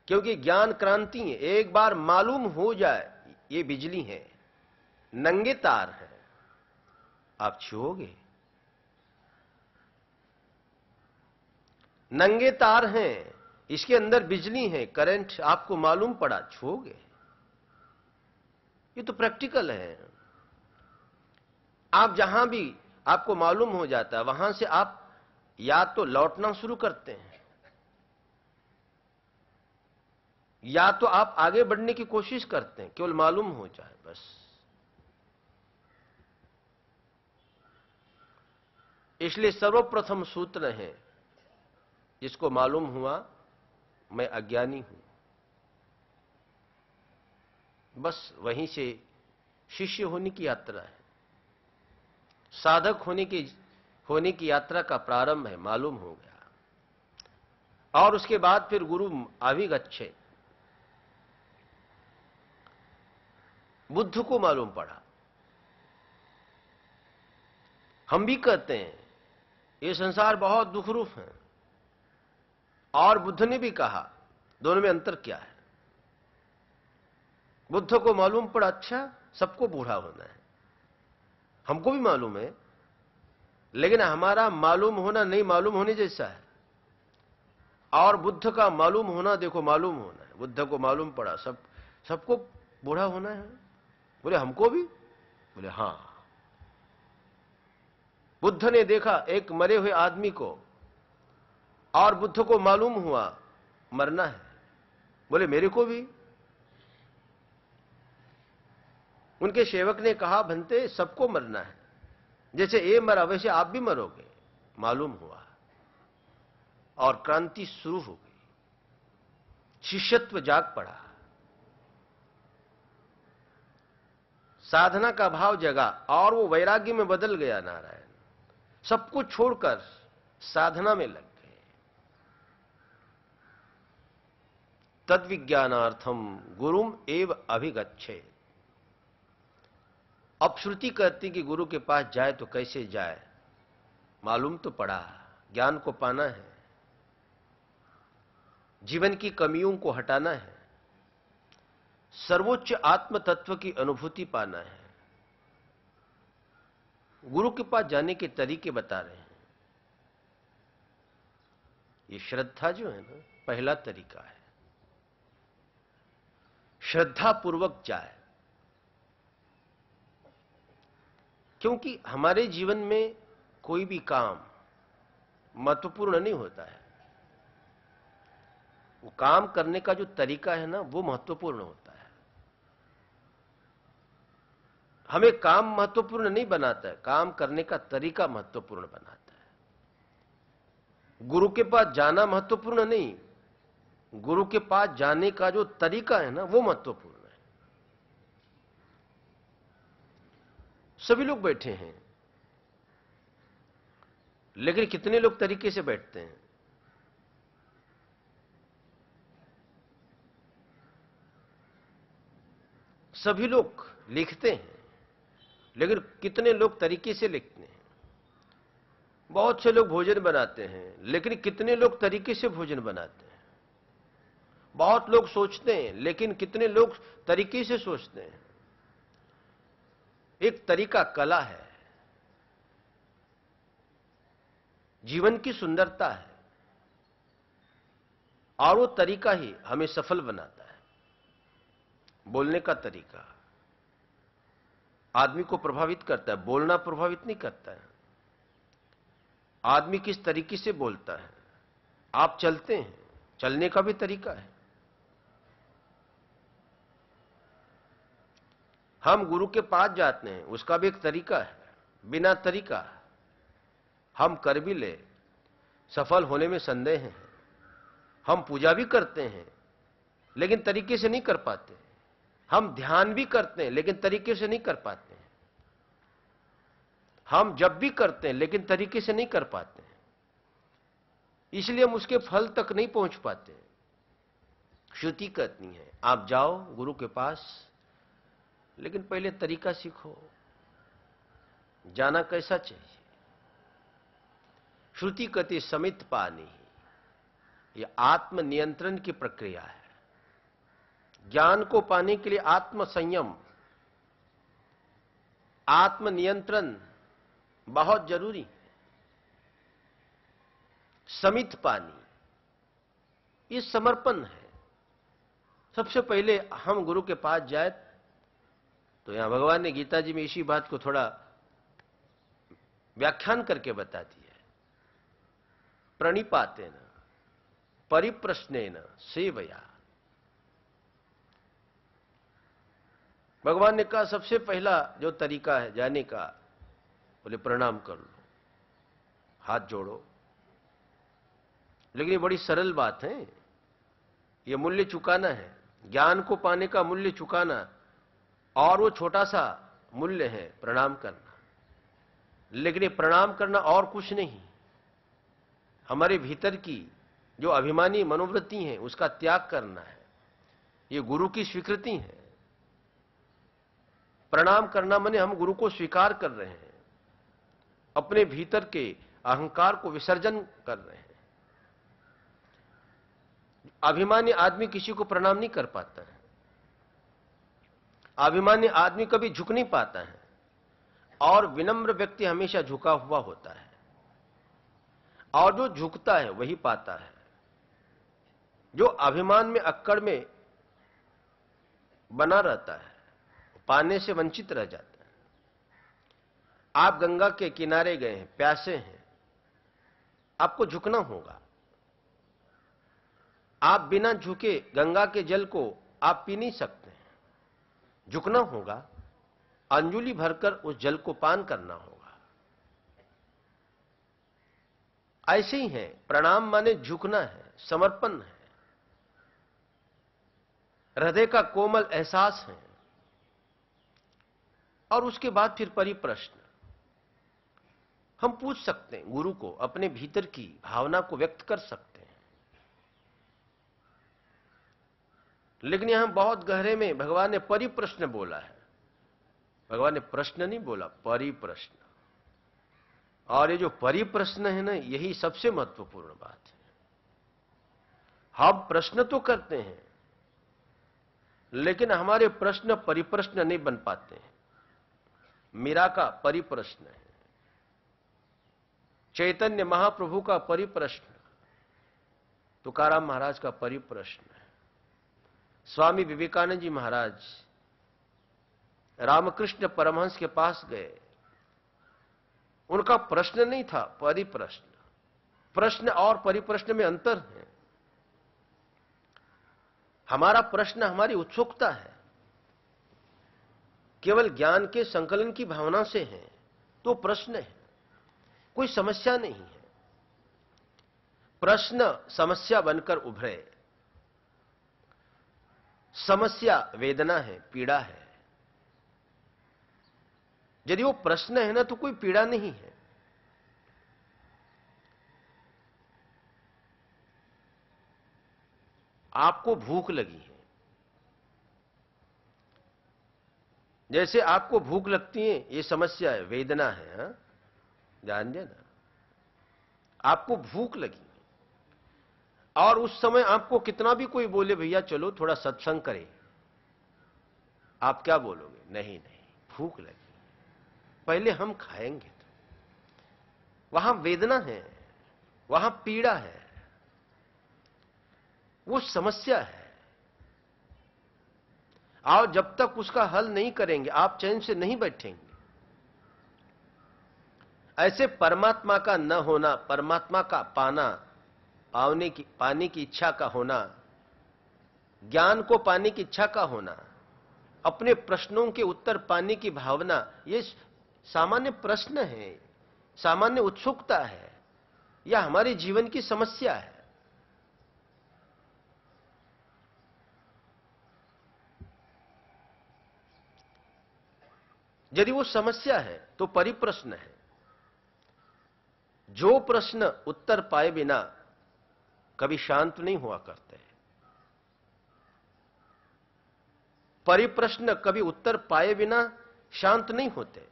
क्योंकि ज्ञान क्रांति है। एक बार मालूम हो जाए ये बिजली है, नंगे तार है, आप छुओगे? नंगे तार हैं, इसके अंदर बिजली है, करंट आपको मालूम पड़ा, छुओगे? ये तो प्रैक्टिकल है। आप जहां भी आपको मालूम हो जाता है वहां से आप या तो लौटना शुरू करते हैं या तो आप आगे बढ़ने की कोशिश करते हैं, केवल मालूम हो जाए बस। इसलिए सर्वप्रथम सूत्र है, जिसको मालूम हुआ मैं अज्ञानी हूं, बस वहीं से शिष्य होने की यात्रा है, साधक होने की यात्रा का प्रारंभ है। मालूम हो गया और उसके बाद फिर गुरु अभिगच्छे, बुद्ध को मालूम पड़ा। हम भी कहते हैं ये संसार बहुत दुखरूप है, और बुद्ध ने भी कहा, दोनों में अंतर क्या है? बुद्ध को मालूम पड़ा अच्छा सबको बूढ़ा होना है, हमको भी मालूम है, लेकिन हमारा मालूम होना नहीं मालूम होने जैसा है। और बुद्ध का मालूम होना, देखो मालूम होना है, बुद्ध को मालूम पड़ा सबको बूढ़ा होना है। बोले हमको भी? बोले हां। बुद्ध ने देखा एक मरे हुए आदमी को, और बुद्ध को मालूम हुआ मरना है। बोले मेरे को भी। उनके सेवक ने कहा भंते सबको मरना है, जैसे ये मरा वैसे आप भी मरोगे। मालूम हुआ और क्रांति शुरू हो गई, शिष्यत्व जाग पड़ा, साधना का भाव जगा और वो वैराग्य में बदल गया। नारायण सब कुछ छोड़कर साधना में लग गए। तद्विज्ञानार्थम गुरुम एव अभिगच्छे। अब श्रुति कहती कि गुरु के पास जाए तो कैसे जाए? मालूम तो पड़ा, ज्ञान को पाना है, जीवन की कमियों को हटाना है, सर्वोच्च आत्म तत्व की अनुभूति पाना है। गुरु के पास जाने के तरीके बता रहे हैं। ये श्रद्धा जो है ना, पहला तरीका है। श्रद्धा पूर्वक जाए, क्योंकि हमारे जीवन में कोई भी काम महत्वपूर्ण नहीं होता है, वो काम करने का जो तरीका है ना वो महत्वपूर्ण होता है। हमें काम महत्वपूर्ण नहीं बनाता है, काम करने का तरीका महत्वपूर्ण बनाता है। गुरु के पास जाना महत्वपूर्ण नहीं, गुरु के पास जाने का जो तरीका है ना वो महत्वपूर्ण है। सभी लोग बैठे हैं, लेकिन कितने लोग तरीके से बैठते हैं? सभी लोग लिखते हैं, लेकिन कितने लोग तरीके से लिखते हैं? बहुत से लोग भोजन बनाते हैं, लेकिन कितने लोग तरीके से भोजन बनाते हैं? बहुत लोग सोचते हैं, लेकिन कितने लोग तरीके से सोचते हैं? एक तरीका कला है, जीवन की सुंदरता है, और वो तरीका ही हमें सफल बनाता है। बोलने का तरीका आदमी को प्रभावित करता है, बोलना प्रभावित नहीं करता है। आदमी किस तरीके से बोलता है, आप चलते हैं, चलने का भी तरीका है। हम गुरु के पास जाते हैं, उसका भी एक तरीका है। बिना तरीका हम कर भी ले, सफल होने में संदेह है। हम पूजा भी करते हैं, लेकिन तरीके से नहीं कर पाते। हम ध्यान भी करते हैं, लेकिन तरीके से नहीं कर पाते। हम जब भी करते हैं, लेकिन तरीके से नहीं कर पाते, इसलिए हम उसके फल तक नहीं पहुंच पाते। श्रुति कहती है आप जाओ गुरु के पास, लेकिन पहले तरीका सीखो, जाना कैसा चाहिए। श्रुति कहती समित पानी, यह आत्म नियंत्रण की प्रक्रिया है। ज्ञान को पाने के लिए आत्म संयम, आत्मनियंत्रण बहुत जरूरी है। समित पानी, ये समर्पण है। सबसे पहले हम गुरु के पास जाए, तो यहां भगवान ने गीता जी में इसी बात को थोड़ा व्याख्यान करके बता दिया है। प्रणिपातेन परिप्रश्नेन सेवया। भगवान ने कहा सबसे पहला जो तरीका है जाने का, बोले प्रणाम कर लो, हाथ जोड़ो। लेकिन ये बड़ी सरल बात है, ये मूल्य चुकाना है। ज्ञान को पाने का मूल्य चुकाना, और वो छोटा सा मूल्य है प्रणाम करना। लेकिन ये प्रणाम करना और कुछ नहीं, हमारे भीतर की जो अभिमानी मनोवृत्ति है उसका त्याग करना है। ये गुरु की स्वीकृति है। प्रणाम करना माने हम गुरु को स्वीकार कर रहे हैं, अपने भीतर के अहंकार को विसर्जन कर रहे हैं। अभिमानी आदमी किसी को प्रणाम नहीं कर पाता है। अभिमानी आदमी कभी झुक नहीं पाता है, और विनम्र व्यक्ति हमेशा झुका हुआ होता है, और जो झुकता है वही पाता है। जो अभिमान में अक्कड़ में बना रहता है पाने से वंचित रह जाता है। आप गंगा के किनारे गए हैं, प्यासे हैं, आपको झुकना होगा। आप बिना झुके गंगा के जल को आप पी नहीं सकते हैं, झुकना होगा, अंजुलि भरकर उस जल को पान करना होगा। ऐसे ही है, प्रणाम माने झुकना है, समर्पण है, हृदय का कोमल एहसास है। और उसके बाद फिर परिप्रश्न, हम पूछ सकते हैं गुरु को, अपने भीतर की भावना को व्यक्त कर सकते हैं। लेकिन यहां बहुत गहरे में भगवान ने परिप्रश्न बोला है। भगवान ने प्रश्न नहीं बोला, परिप्रश्न। और ये जो परिप्रश्न है ना, यही सबसे महत्वपूर्ण बात है। हम प्रश्न तो करते हैं, लेकिन हमारे प्रश्न परिप्रश्न नहीं बन पाते हैं। मीरा का परिप्रश्न है, चैतन्य महाप्रभु का परिप्रश्न, तुकाराम महाराज का परिप्रश्न है, स्वामी विवेकानंद जी महाराज रामकृष्ण परमहंस के पास गए, उनका प्रश्न नहीं था, परिप्रश्न। प्रश्न और परिप्रश्न में अंतर है। हमारा प्रश्न हमारी उत्सुकता है, केवल ज्ञान के संकलन की भावना से है तो प्रश्न है, कोई समस्या नहीं है। प्रश्न समस्या बनकर उभरे, समस्या वेदना है, पीड़ा है। यदि वो प्रश्न है ना, तो कोई पीड़ा नहीं है। आपको भूख लगी है, जैसे आपको भूख लगती है, ये समस्या है, वेदना है, हा? ध्यान देना, आपको भूख लगी है, और उस समय आपको कितना भी कोई बोले भैया चलो थोड़ा सत्संग करें, आप क्या बोलोगे? नहीं नहीं, भूख लगी, पहले हम खाएंगे। तो वहां वेदना है, वहां पीड़ा है, वो समस्या है। और जब तक उसका हल नहीं करेंगे आप चैन से नहीं बैठेंगे। ऐसे परमात्मा का न होना, परमात्मा का पाना, पाने की इच्छा का होना, ज्ञान को पाने की इच्छा का होना, अपने प्रश्नों के उत्तर पाने की भावना, ये सामान्य प्रश्न है, सामान्य उत्सुकता है, यह हमारे जीवन की समस्या है। यदि वो समस्या है तो परिप्रश्न है। जो प्रश्न उत्तर पाए बिना कभी शांत नहीं हुआ करते, परिप्रश्न कभी उत्तर पाए बिना शांत नहीं होते,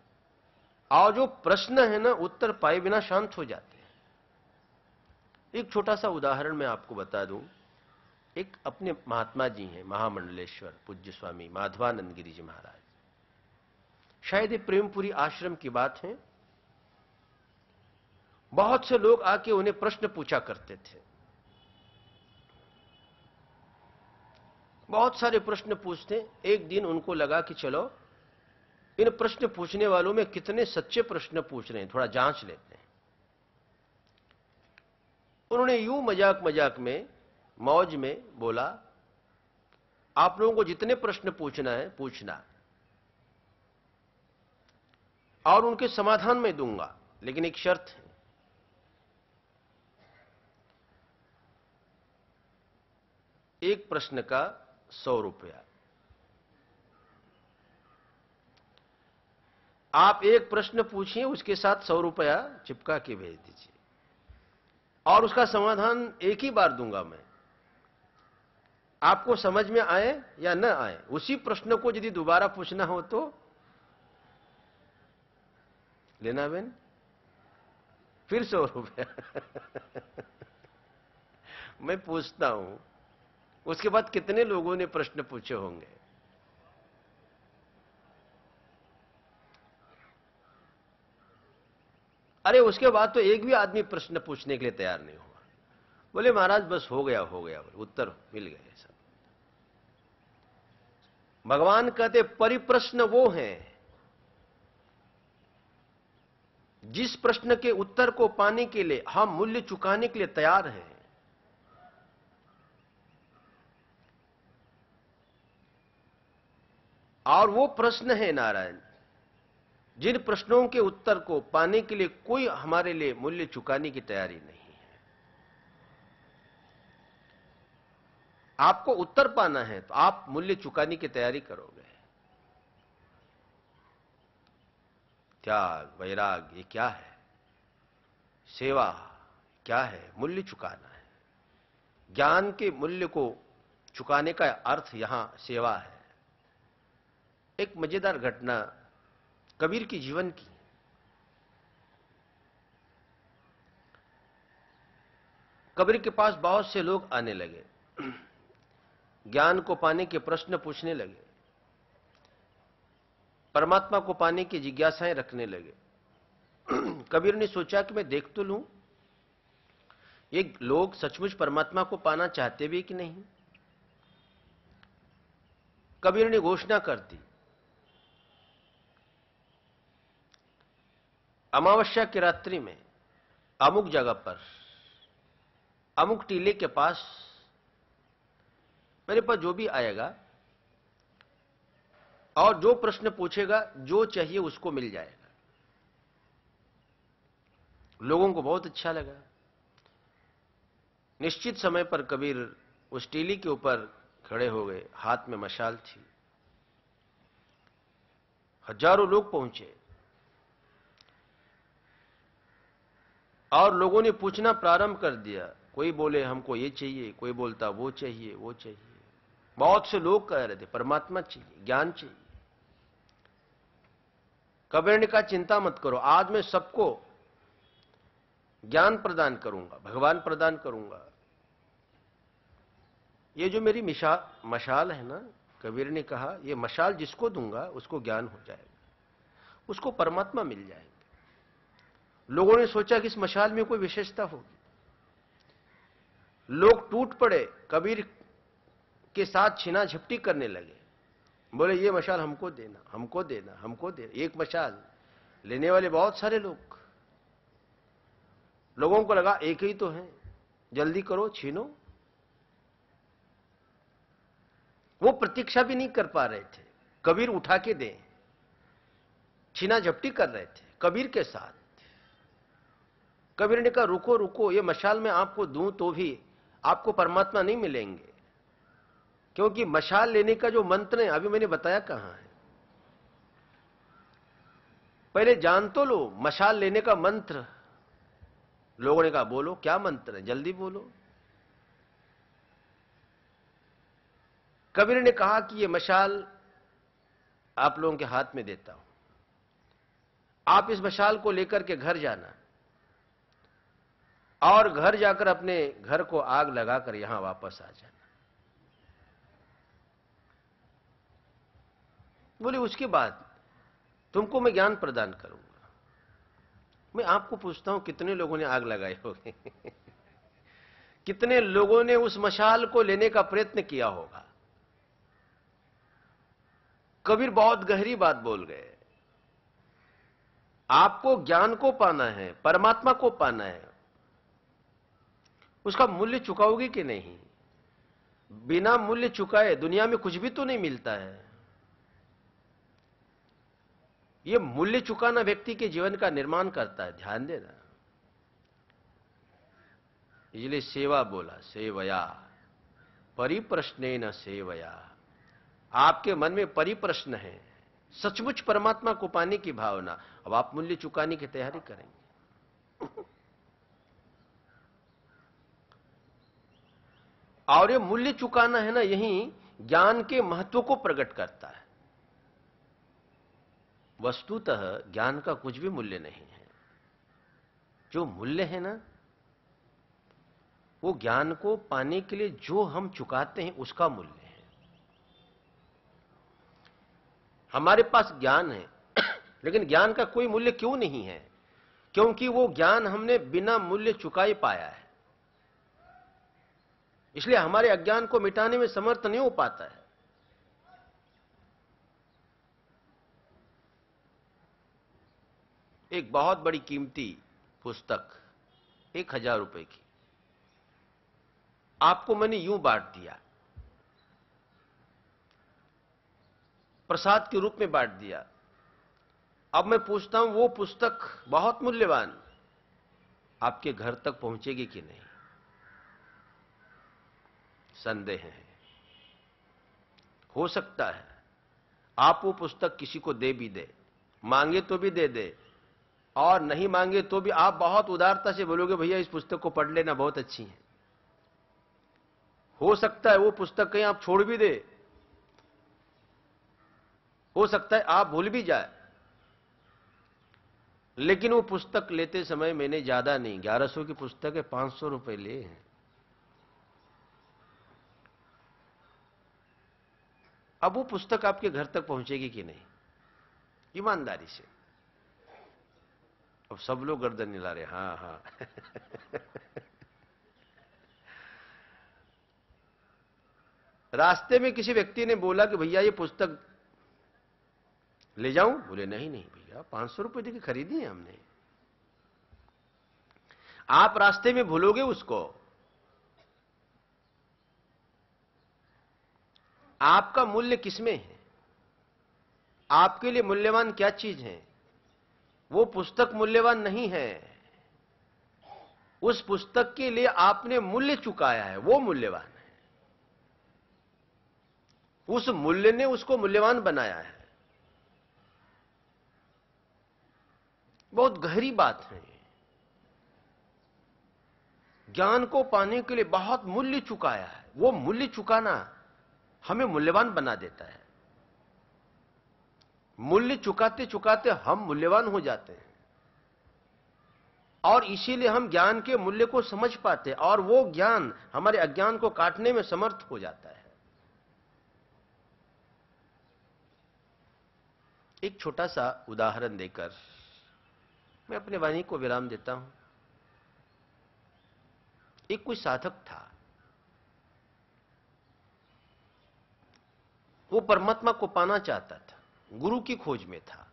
और जो प्रश्न है ना, उत्तर पाए बिना शांत हो जाते हैं। एक छोटा सा उदाहरण मैं आपको बता दूं। एक अपने महात्मा जी हैं, महामंडलेश्वर पूज्य स्वामी माधवानंद गिरी जी महाराज। शायद ये प्रेमपुरी आश्रम की बात है। बहुत से लोग आके उन्हें प्रश्न पूछा करते थे, बहुत सारे प्रश्न पूछते। एक दिन उनको लगा कि चलो इन प्रश्न पूछने वालों में कितने सच्चे प्रश्न पूछ रहे हैं, थोड़ा जांच लेते हैं। उन्होंने यूं मजाक मजाक में, मौज में बोला, आप लोगों को जितने प्रश्न पूछना है पूछना, और उनके समाधान मैं दूंगा, लेकिन एक शर्त है। एक प्रश्न का 100 रुपया। आप एक प्रश्न पूछिए, उसके साथ 100 रुपया चिपका के भेज दीजिए, और उसका समाधान एक ही बार दूंगा मैं। आपको समझ में आए या न आए, उसी प्रश्न को यदि दोबारा पूछना हो तो लेना बेन, फिर 100 रुपया। मैं पूछता हूं, उसके बाद कितने लोगों ने प्रश्न पूछे होंगे। अरे उसके बाद तो एक भी आदमी प्रश्न पूछने के लिए तैयार नहीं हुआ। बोले महाराज बस हो गया, बोले उत्तर मिल गए सब। भगवान कहते परिप्रश्न वो हैं जिस प्रश्न के उत्तर को पाने के लिए हम मूल्य चुकाने के लिए तैयार हैं। और वो प्रश्न है नारायण, जिन प्रश्नों के उत्तर को पाने के लिए कोई हमारे लिए मूल्य चुकाने की तैयारी नहीं है। आपको उत्तर पाना है तो आप मूल्य चुकाने की तैयारी करोगे। त्याग, वैराग, ये क्या है? सेवा क्या है? मूल्य चुकाना है। ज्ञान के मूल्य को चुकाने का अर्थ यहां सेवा है। एक मजेदार घटना कबीर की जीवन की। कबीर के पास बहुत से लोग आने लगे, ज्ञान को पाने के प्रश्न पूछने लगे, परमात्मा को पाने की जिज्ञासाएं रखने लगे। कबीर ने सोचा कि मैं देख तो लूं ये लोग सचमुच परमात्मा को पाना चाहते भी कि नहीं। कबीर ने घोषणा कर दी, अमावस्या की रात्रि में अमुक जगह पर, अमुक टीले के पास मेरे पास जो भी आएगा और जो प्रश्न पूछेगा, जो चाहिए उसको मिल जाएगा। लोगों को बहुत अच्छा लगा। निश्चित समय पर कबीर उस टीली के ऊपर खड़े हो गए, हाथ में मशाल थी। हजारों लोग पहुंचे और लोगों ने पूछना प्रारंभ कर दिया। कोई बोले हमको ये चाहिए, कोई बोलता वो चाहिए, वो चाहिए। बहुत से लोग कह रहे थे परमात्मा चाहिए, ज्ञान चाहिए। कबीर ने कहा चिंता मत करो, आज मैं सबको ज्ञान प्रदान करूंगा, भगवान प्रदान करूंगा। ये जो मेरी मशाल है ना, कबीर ने कहा ये मशाल जिसको दूंगा उसको ज्ञान हो जाएगा, उसको परमात्मा मिल जाएगा। लोगों ने सोचा कि इस मशाल में कोई विशेषता होगी। लोग टूट पड़े, कबीर के साथ छीना झपटी करने लगे। बोले ये मशाल हमको देना, हमको देना, हमको देना। एक मशाल लेने वाले बहुत सारे लोग। लोगों को लगा एक ही तो है, जल्दी करो, छीनो। वो प्रतीक्षा भी नहीं कर पा रहे थे, कबीर उठा के दे। छीना झपटी कर रहे थे कबीर के साथ। कबीर ने कहा रुको रुको, ये मशाल मैं आपको दूं तो भी आपको परमात्मा नहीं मिलेंगे, क्योंकि मशाल लेने का जो मंत्र है अभी मैंने बताया कहां है। पहले जान तो लो मशाल लेने का मंत्र। लोगों ने कहा बोलो क्या मंत्र है, जल्दी बोलो। कबीर ने कहा कि ये मशाल आप लोगों के हाथ में देता हूं, आप इस मशाल को लेकर के घर जाना और घर जाकर अपने घर को आग लगाकर यहां वापस आ जाना। बोले उसके बाद तुमको मैं ज्ञान प्रदान करूंगा। मैं आपको पूछता हूं, कितने लोगों ने आग लगाई होगी? कितने लोगों ने उस मशाल को लेने का प्रयत्न किया होगा? कबीर बहुत गहरी बात बोल गए। आपको ज्ञान को पाना है, परमात्मा को पाना है, उसका मूल्य चुकाओगे कि नहीं? बिना मूल्य चुकाए दुनिया में कुछ भी तो नहीं मिलता है। यह मूल्य चुकाना व्यक्ति के जीवन का निर्माण करता है, ध्यान देना। इसलिए सेवा बोला, सेवया परिप्रश्नेन सेवया। आपके मन में परिप्रश्न है, सचमुच परमात्मा को पाने की भावना, अब आप मूल्य चुकाने की तैयारी करेंगे। और ये मूल्य चुकाना है ना, यही ज्ञान के महत्व को प्रकट करता है। वस्तुतः ज्ञान का कुछ भी मूल्य नहीं है। जो मूल्य है ना, वो ज्ञान को पाने के लिए जो हम चुकाते हैं उसका मूल्य है। हमारे पास ज्ञान है लेकिन ज्ञान का कोई मूल्य क्यों नहीं है? क्योंकि वो ज्ञान हमने बिना मूल्य चुकाए पाया है। इसलिए हमारे अज्ञान को मिटाने में समर्थ नहीं हो पाता है। एक बहुत बड़ी कीमती पुस्तक 1000 रुपए की आपको मैंने यूं बांट दिया, प्रसाद के रूप में बांट दिया। अब मैं पूछता हूं, वो पुस्तक बहुत मूल्यवान आपके घर तक पहुंचेगी कि नहीं? संदेह है। हो सकता है आप वो पुस्तक किसी को दे भी दे, मांगे तो भी दे दे, और नहीं मांगे तो भी आप बहुत उदारता से बोलोगे भैया इस पुस्तक को पढ़ लेना, बहुत अच्छी है। हो सकता है वो पुस्तक कहीं आप छोड़ भी दे, हो सकता है आप भूल भी जाए, लेकिन वो पुस्तक लेते समय मैंने ज्यादा नहीं, 1100 की पुस्तक है, 500 रुपए लिए हैं। अब वो पुस्तक आपके घर तक पहुंचेगी कि नहीं? ईमानदारी से। अब सब लोग गर्दन हिला रहे, हां हां। रास्ते में किसी व्यक्ति ने बोला कि भैया ये पुस्तक ले जाऊं? बोले नहीं नहीं भैया, 500 रुपए देके खरीदी है हमने। आप रास्ते में भूलोगे उसको। आपका मूल्य किसमें है? आपके लिए मूल्यवान क्या चीज है? वो पुस्तक मूल्यवान नहीं है। उस पुस्तक के लिए आपने मूल्य चुकाया है, वो मूल्यवान है। उस मूल्य ने उसको मूल्यवान बनाया है। बहुत गहरी बात है। ज्ञान को पाने के लिए बहुत मूल्य चुकाया है। वो मूल्य चुकाना हमें मूल्यवान बना देता है। मूल्य चुकाते चुकाते हम मूल्यवान हो जाते हैं, और इसीलिए हम ज्ञान के मूल्य को समझ पाते हैं, और वो ज्ञान हमारे अज्ञान को काटने में समर्थ हो जाता है। एक छोटा सा उदाहरण देकर मैं अपने वाणी को विराम देता हूं। एक कोई साधक था, वो परमात्मा को पाना चाहता था, गुरु की खोज में था।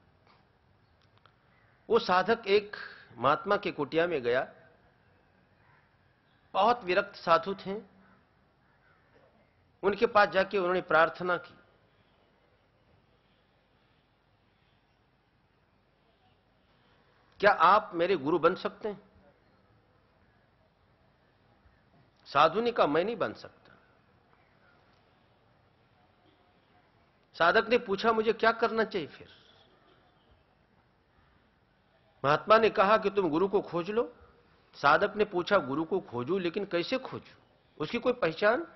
वो साधक एक महात्मा के कुटिया में गया। बहुत विरक्त साधु थे। उनके पास जाके उन्होंने प्रार्थना की, क्या आप मेरे गुरु बन सकते हैं? साधु ने कहा मैं नहीं बन सकता। साधक ने पूछा मुझे क्या करना चाहिए फिर? महात्मा ने कहा कि तुम गुरु को खोज लो। साधक ने पूछा गुरु को खोजूं, लेकिन कैसे खोजूं? उसकी कोई पहचान?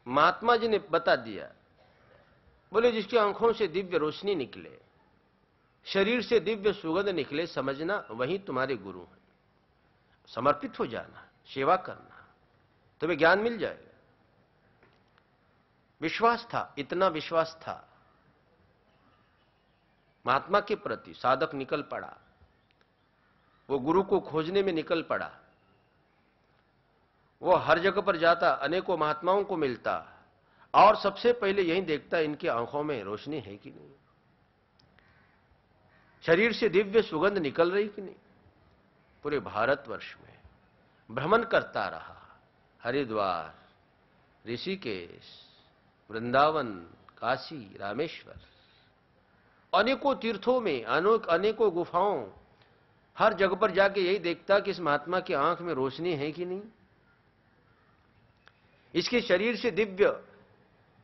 महात्मा जी ने बता दिया। बोले जिसकी आंखों से दिव्य रोशनी निकले, शरीर से दिव्य सुगंध निकले, समझना वही तुम्हारे गुरु हैं। समर्पित हो जाना, सेवा करना, तुम्हें ज्ञान मिल जाएगा। विश्वास था, इतना विश्वास था महात्मा के प्रति। साधक निकल पड़ा, वो गुरु को खोजने में निकल पड़ा। वो हर जगह पर जाता, अनेकों महात्माओं को मिलता और सबसे पहले यही देखता इनकी आंखों में रोशनी है कि नहीं, शरीर से दिव्य सुगंध निकल रही कि नहीं। पूरे भारतवर्ष में भ्रमण करता रहा, हरिद्वार, ऋषिकेश, वृंदावन, काशी, रामेश्वर, अनेकों तीर्थों में, अनेकों गुफाओं, हर जगह पर जाके यही देखता कि इस महात्मा की आंख में रोशनी है कि नहीं, इसके शरीर से दिव्य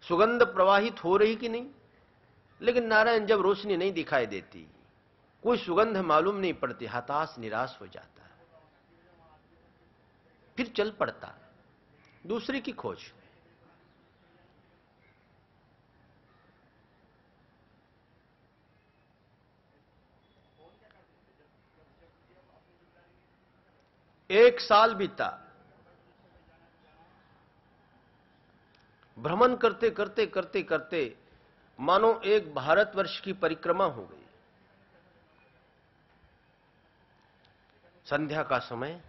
सुगंध प्रवाहित हो रही कि नहीं। लेकिन नारायण जब रोशनी नहीं दिखाई देती, कोई सुगंध मालूम नहीं पड़ती, हताश निराश हो जाता, फिर चल पड़ता दूसरे की खोज में। एक साल बीता, भ्रमण करते करते करते करते मानो एक भारतवर्ष की परिक्रमा हो गई। संध्या का समय,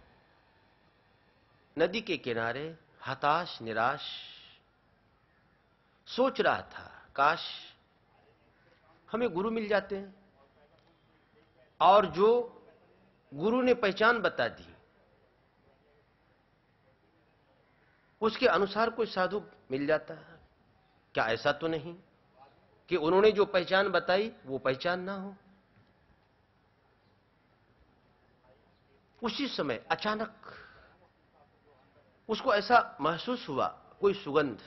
नदी के किनारे हताश निराश सोच रहा था, काश हमें गुरु मिल जाते हैं और जो गुरु ने पहचान बता दी उसके अनुसार कोई साधु मिल जाता है। क्या ऐसा तो नहीं कि उन्होंने जो पहचान बताई वो पहचान ना हो। उसी समय अचानक उसको ऐसा महसूस हुआ, कोई सुगंध,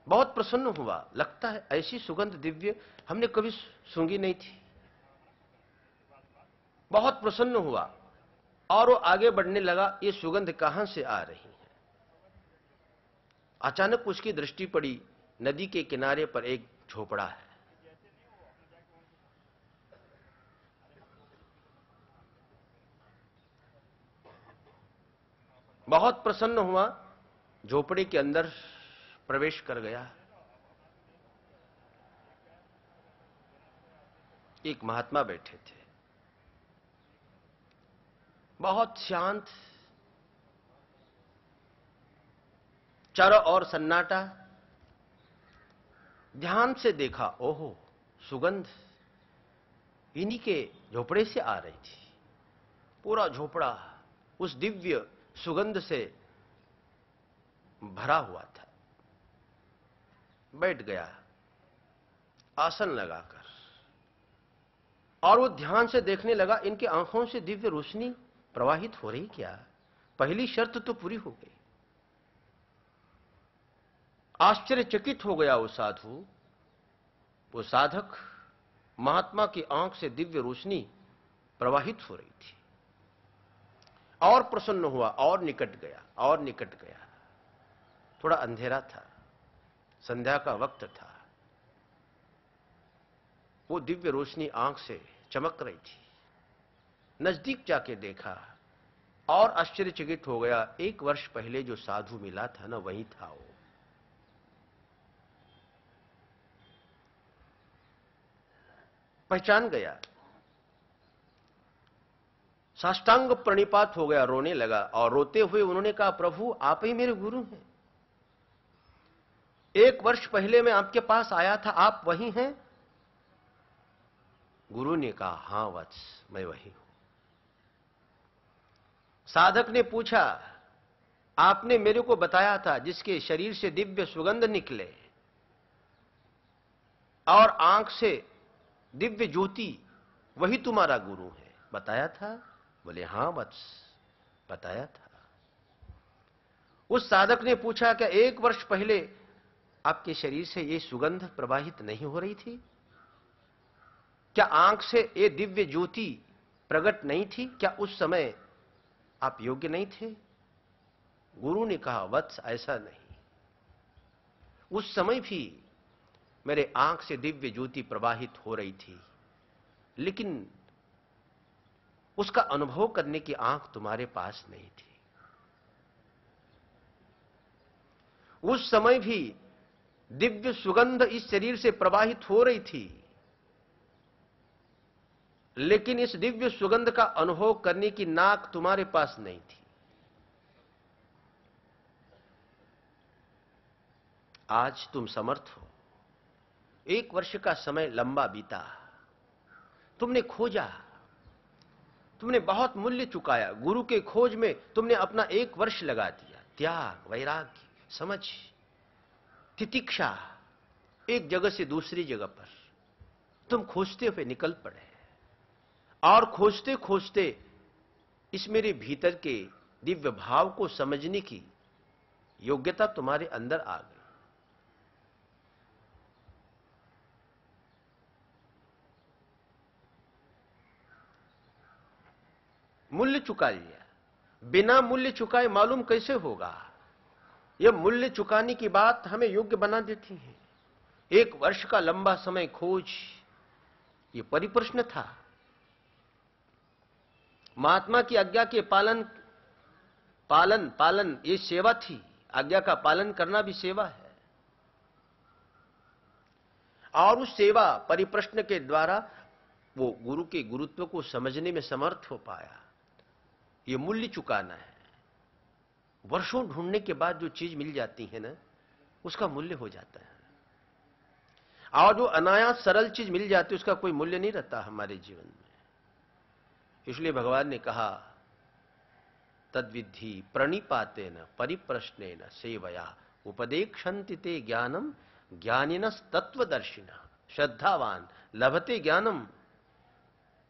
बहुत प्रसन्न हुआ। लगता है ऐसी सुगंध दिव्य हमने कभी सूंघी नहीं थी। बहुत प्रसन्न हुआ और वो आगे बढ़ने लगा, ये सुगंध कहां से आ रही है। अचानक उसकी दृष्टि पड़ी, नदी के किनारे पर एक झोपड़ा है। बहुत प्रसन्न हुआ, झोपड़े के अंदर प्रवेश कर गया। एक महात्मा बैठे थे, बहुत शांत, चारों ओर सन्नाटा। ध्यान से देखा, ओहो, सुगंध इन्हीं के झोपड़े से आ रही थी। पूरा झोपड़ा उस दिव्य सुगंध से भरा हुआ था। बैठ गया आसन लगाकर और वो ध्यान से देखने लगा, इनकी आंखों से दिव्य रोशनी प्रवाहित हो रही क्या। पहली शर्त तो पूरी हो गई। आश्चर्यचकित हो गया वो साधु, वो साधक, महात्मा की आंख से दिव्य रोशनी प्रवाहित हो रही थी। और प्रसन्न हुआ, और निकट गया, और निकट गया। थोड़ा अंधेरा था, संध्या का वक्त था। वो दिव्य रोशनी आंख से चमक रही थी। नजदीक जाके देखा और आश्चर्यचकित हो गया, 1 वर्ष पहले जो साधु मिला था ना, वही था वो। पहचान गया, साष्टांग प्रणिपात हो गया, रोने लगा और रोते हुए उन्होंने कहा, प्रभु आप ही मेरे गुरु हैं। 1 वर्ष पहले मैं आपके पास आया था, आप वही हैं? गुरु ने कहा, हां वत्स, मैं वही हूं। साधक ने पूछा, आपने मेरे को बताया था जिसके शरीर से दिव्य सुगंध निकले और आंख से दिव्य ज्योति, वही तुम्हारा गुरु है, बताया था? बोले, हां वत्स, बताया था। उस साधक ने पूछा, क्या 1 वर्ष पहले आपके शरीर से ये सुगंध प्रवाहित नहीं हो रही थी? क्या आंख से ये दिव्य ज्योति प्रकट नहीं थी? क्या उस समय आप योग्य नहीं थे? गुरु ने कहा, वत्स ऐसा नहीं, उस समय भी मेरे आंख से दिव्य ज्योति प्रवाहित हो रही थी, लेकिन उसका अनुभव करने की आंख तुम्हारे पास नहीं थी। उस समय भी दिव्य सुगंध इस शरीर से प्रवाहित हो रही थी, लेकिन इस दिव्य सुगंध का अनुभव करने की नाक तुम्हारे पास नहीं थी। आज तुम समर्थ हो। 1 वर्ष का समय लंबा बीता, तुमने खोजा, तुमने बहुत मूल्य चुकाया। गुरु के खोज में तुमने अपना 1 वर्ष लगा दिया। त्याग, वैराग्य, समझ, तितिक्षा, एक जगह से दूसरी जगह पर तुम खोजते हुए निकल पड़े, और खोजते खोजते इस मेरे भीतर के दिव्य भाव को समझने की योग्यता तुम्हारे अंदर आ गई। मूल्य चुका लिया। बिना मूल्य चुकाए मालूम कैसे होगा? यह मूल्य चुकाने की बात हमें योग्य बना देती है। 1 वर्ष का लंबा समय खोज, यह परिप्रश्न था। महात्मा की आज्ञा के पालन ये सेवा थी। आज्ञा का पालन करना भी सेवा है। और उस सेवा परिप्रश्न के द्वारा वो गुरु के गुरुत्व को समझने में समर्थ हो पाया। ये मूल्य चुकाना है। वर्षों ढूंढने के बाद जो चीज मिल जाती है ना, उसका मूल्य हो जाता है। और जो अनायास सरल चीज मिल जाती है, उसका कोई मूल्य नहीं रहता हमारे जीवन में। इसलिए भगवान ने कहा, तद्विद्धि प्रणिपातेन परिप्रश्नेन सेवया उपदेक्षन्ति ते ज्ञानम ज्ञानिनस् तत्वदर्शिनः श्रद्धावान लभते ज्ञानम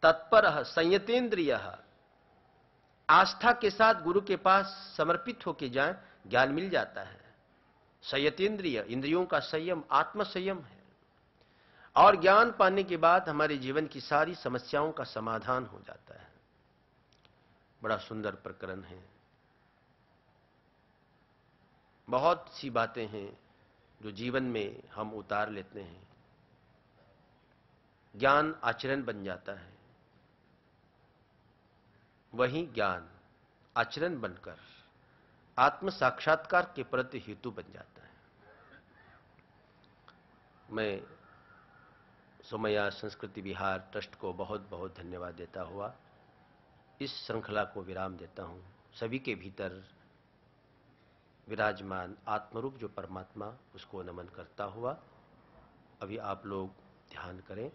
तत्परः संयतेन्द्रियः। आस्था के साथ गुरु के पास समर्पित होकर जाएं, ज्ञान मिल जाता है। संयतेन्द्रिय, इंद्रियों का संयम आत्म संयम है। और ज्ञान पाने के बाद हमारे जीवन की सारी समस्याओं का समाधान हो जाता है। बड़ा सुंदर प्रकरण है। बहुत सी बातें हैं जो जीवन में हम उतार लेते हैं। ज्ञान आचरण बन जाता है। वही ज्ञान आचरण बनकर आत्म साक्षात्कार के प्रति हेतु बन जाता है। मैं सोमैया संस्कृति विहार ट्रस्ट को बहुत बहुत धन्यवाद देता हुआ इस श्रृंखला को विराम देता हूं। सभी के भीतर विराजमान आत्मरूप जो परमात्मा, उसको नमन करता हुआ अभी आप लोग ध्यान करें।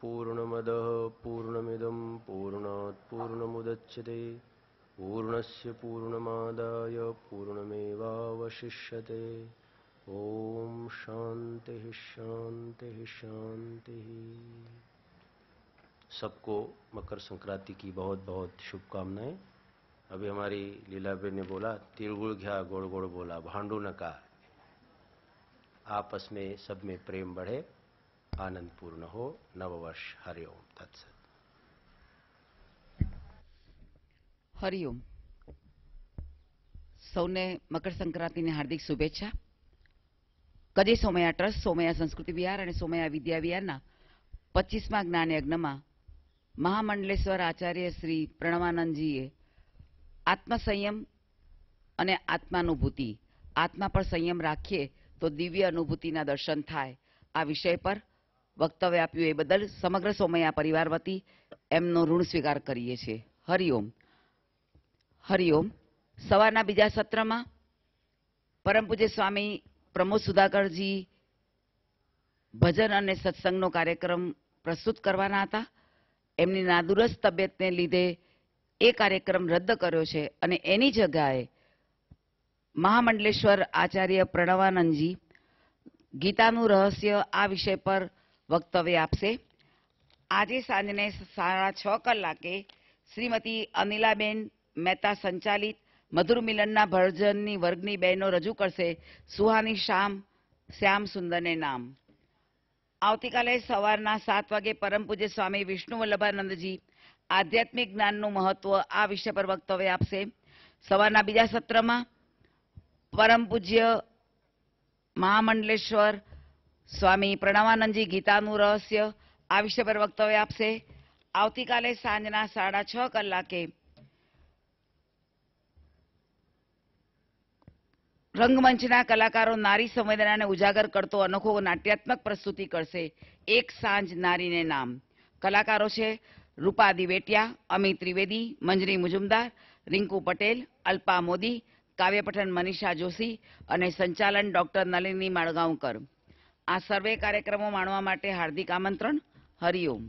पूर्णमदः पूर्णमिदं पूर्णात् पूर्णमुदच्यते पूर्णस्य पूर्णमादाय पूर्णमेवावशिष्यते। ओम शांति शांति शांति। सबको मकर संक्रांति की बहुत बहुत शुभकामनाएं। अभी हमारी लीलाबेन ने बोला, तिलगुड़ घ्या गोड़ गोड़ बोला, भांडू नका। आपस में सब में प्रेम बढ़े, आनंद पूर्ण हो। नववर्ष हरिओम तत्सत। हरिओम। સૌને મકર સંક્રાંતિની હાર્દિક શુભેચ્છા. કજી સોમૈયા ટ્રસ્ટ, સોમૈયા સંસ્કૃતિ વિહાર અને સોમૈયા વિદ્યા વિહારના 25મા જ્ઞાન યજ્ઞમાં મહામંડલેશ્વર આચાર્ય શ્રી પ્રણવાનંદજીએ આત્મસંયમ અને આત્માનુભૂતિ, આત્મા પર સંયમ રાખીએ તો દિવ્ય અનુભૂતિના દર્શન થાય, આ વિષય પર વક્તવ્ય આપ્યું એ બદલ સમગ્ર સોમૈયા પરિવાર વતી એમનો ઋણ સ્વીકાર કરીએ છીએ. હરિઓમ. હરિઓમ. સવારના બીજા સત્રમાં પરમ પૂજ્ય સ્વામી પ્રમોદ સુધાકરજી ભજન અને સત્સંગનો કાર્યક્રમ પ્રસ્તુત કરવાના હતા. એમની નાદુરસ્ત તબિયતને લીધે એ કાર્યક્રમ રદ કર્યો છે અને એની જગ્યાએ મહામંડલેશ્વર આચાર્ય પ્રણવાનંદજી ગીતાનું રહસ્ય આ વિષય પર વક્તવ્ય આપશે. આજે સાંજને 6:30 કલાકે શ્રીમતી અનિલાબેન મહેતા સંચાલિત મધુર મિલનના ભજનની વર્ગની બહેનો રજૂ કરશે સુહાની શ્યામ સુંદરને નામ. આવતીકાલે સવારના 7 વાગે પરમ પૂજ્ય સ્વામી વિષ્ણુ વલ્લભાનંદજી આધ્યાત્મિક જ્ઞાનનું મહત્વ આ વિષય પર વક્તવ્ય આપશે. સવારના બીજા સત્રમાં પરમ પૂજ્ય મહામંડલેશ્વર સ્વામી પ્રણવાનંદજી ગીતાનું રહસ્ય આ વિષય પર વક્તવ્ય આપશે. આવતીકાલે સાંજના 6:30 કલાકે રંગમંચના કલાકારો નારી સંવેદનાને ઉજાગર કરતો અનોખો નાટ્યાત્મક પ્રસ્તુતિ કરશે. એક સાંજ નારીને નામ. કલાકારો છે રૂપા દિવેટિયા, અમિત ત્રિવેદી, મંજરી મુજુમદાર, રિંકુ પટેલ, અલ્પા મોદી, કાવ્ય પઠન મનીષા જોશી અને સંચાલન ડોક્ટર નલિની માળગાંવકર. આ સર્વે કાર્યક્રમો માણવા માટે હાર્દિક આમંત્રણ. હરિઓમ.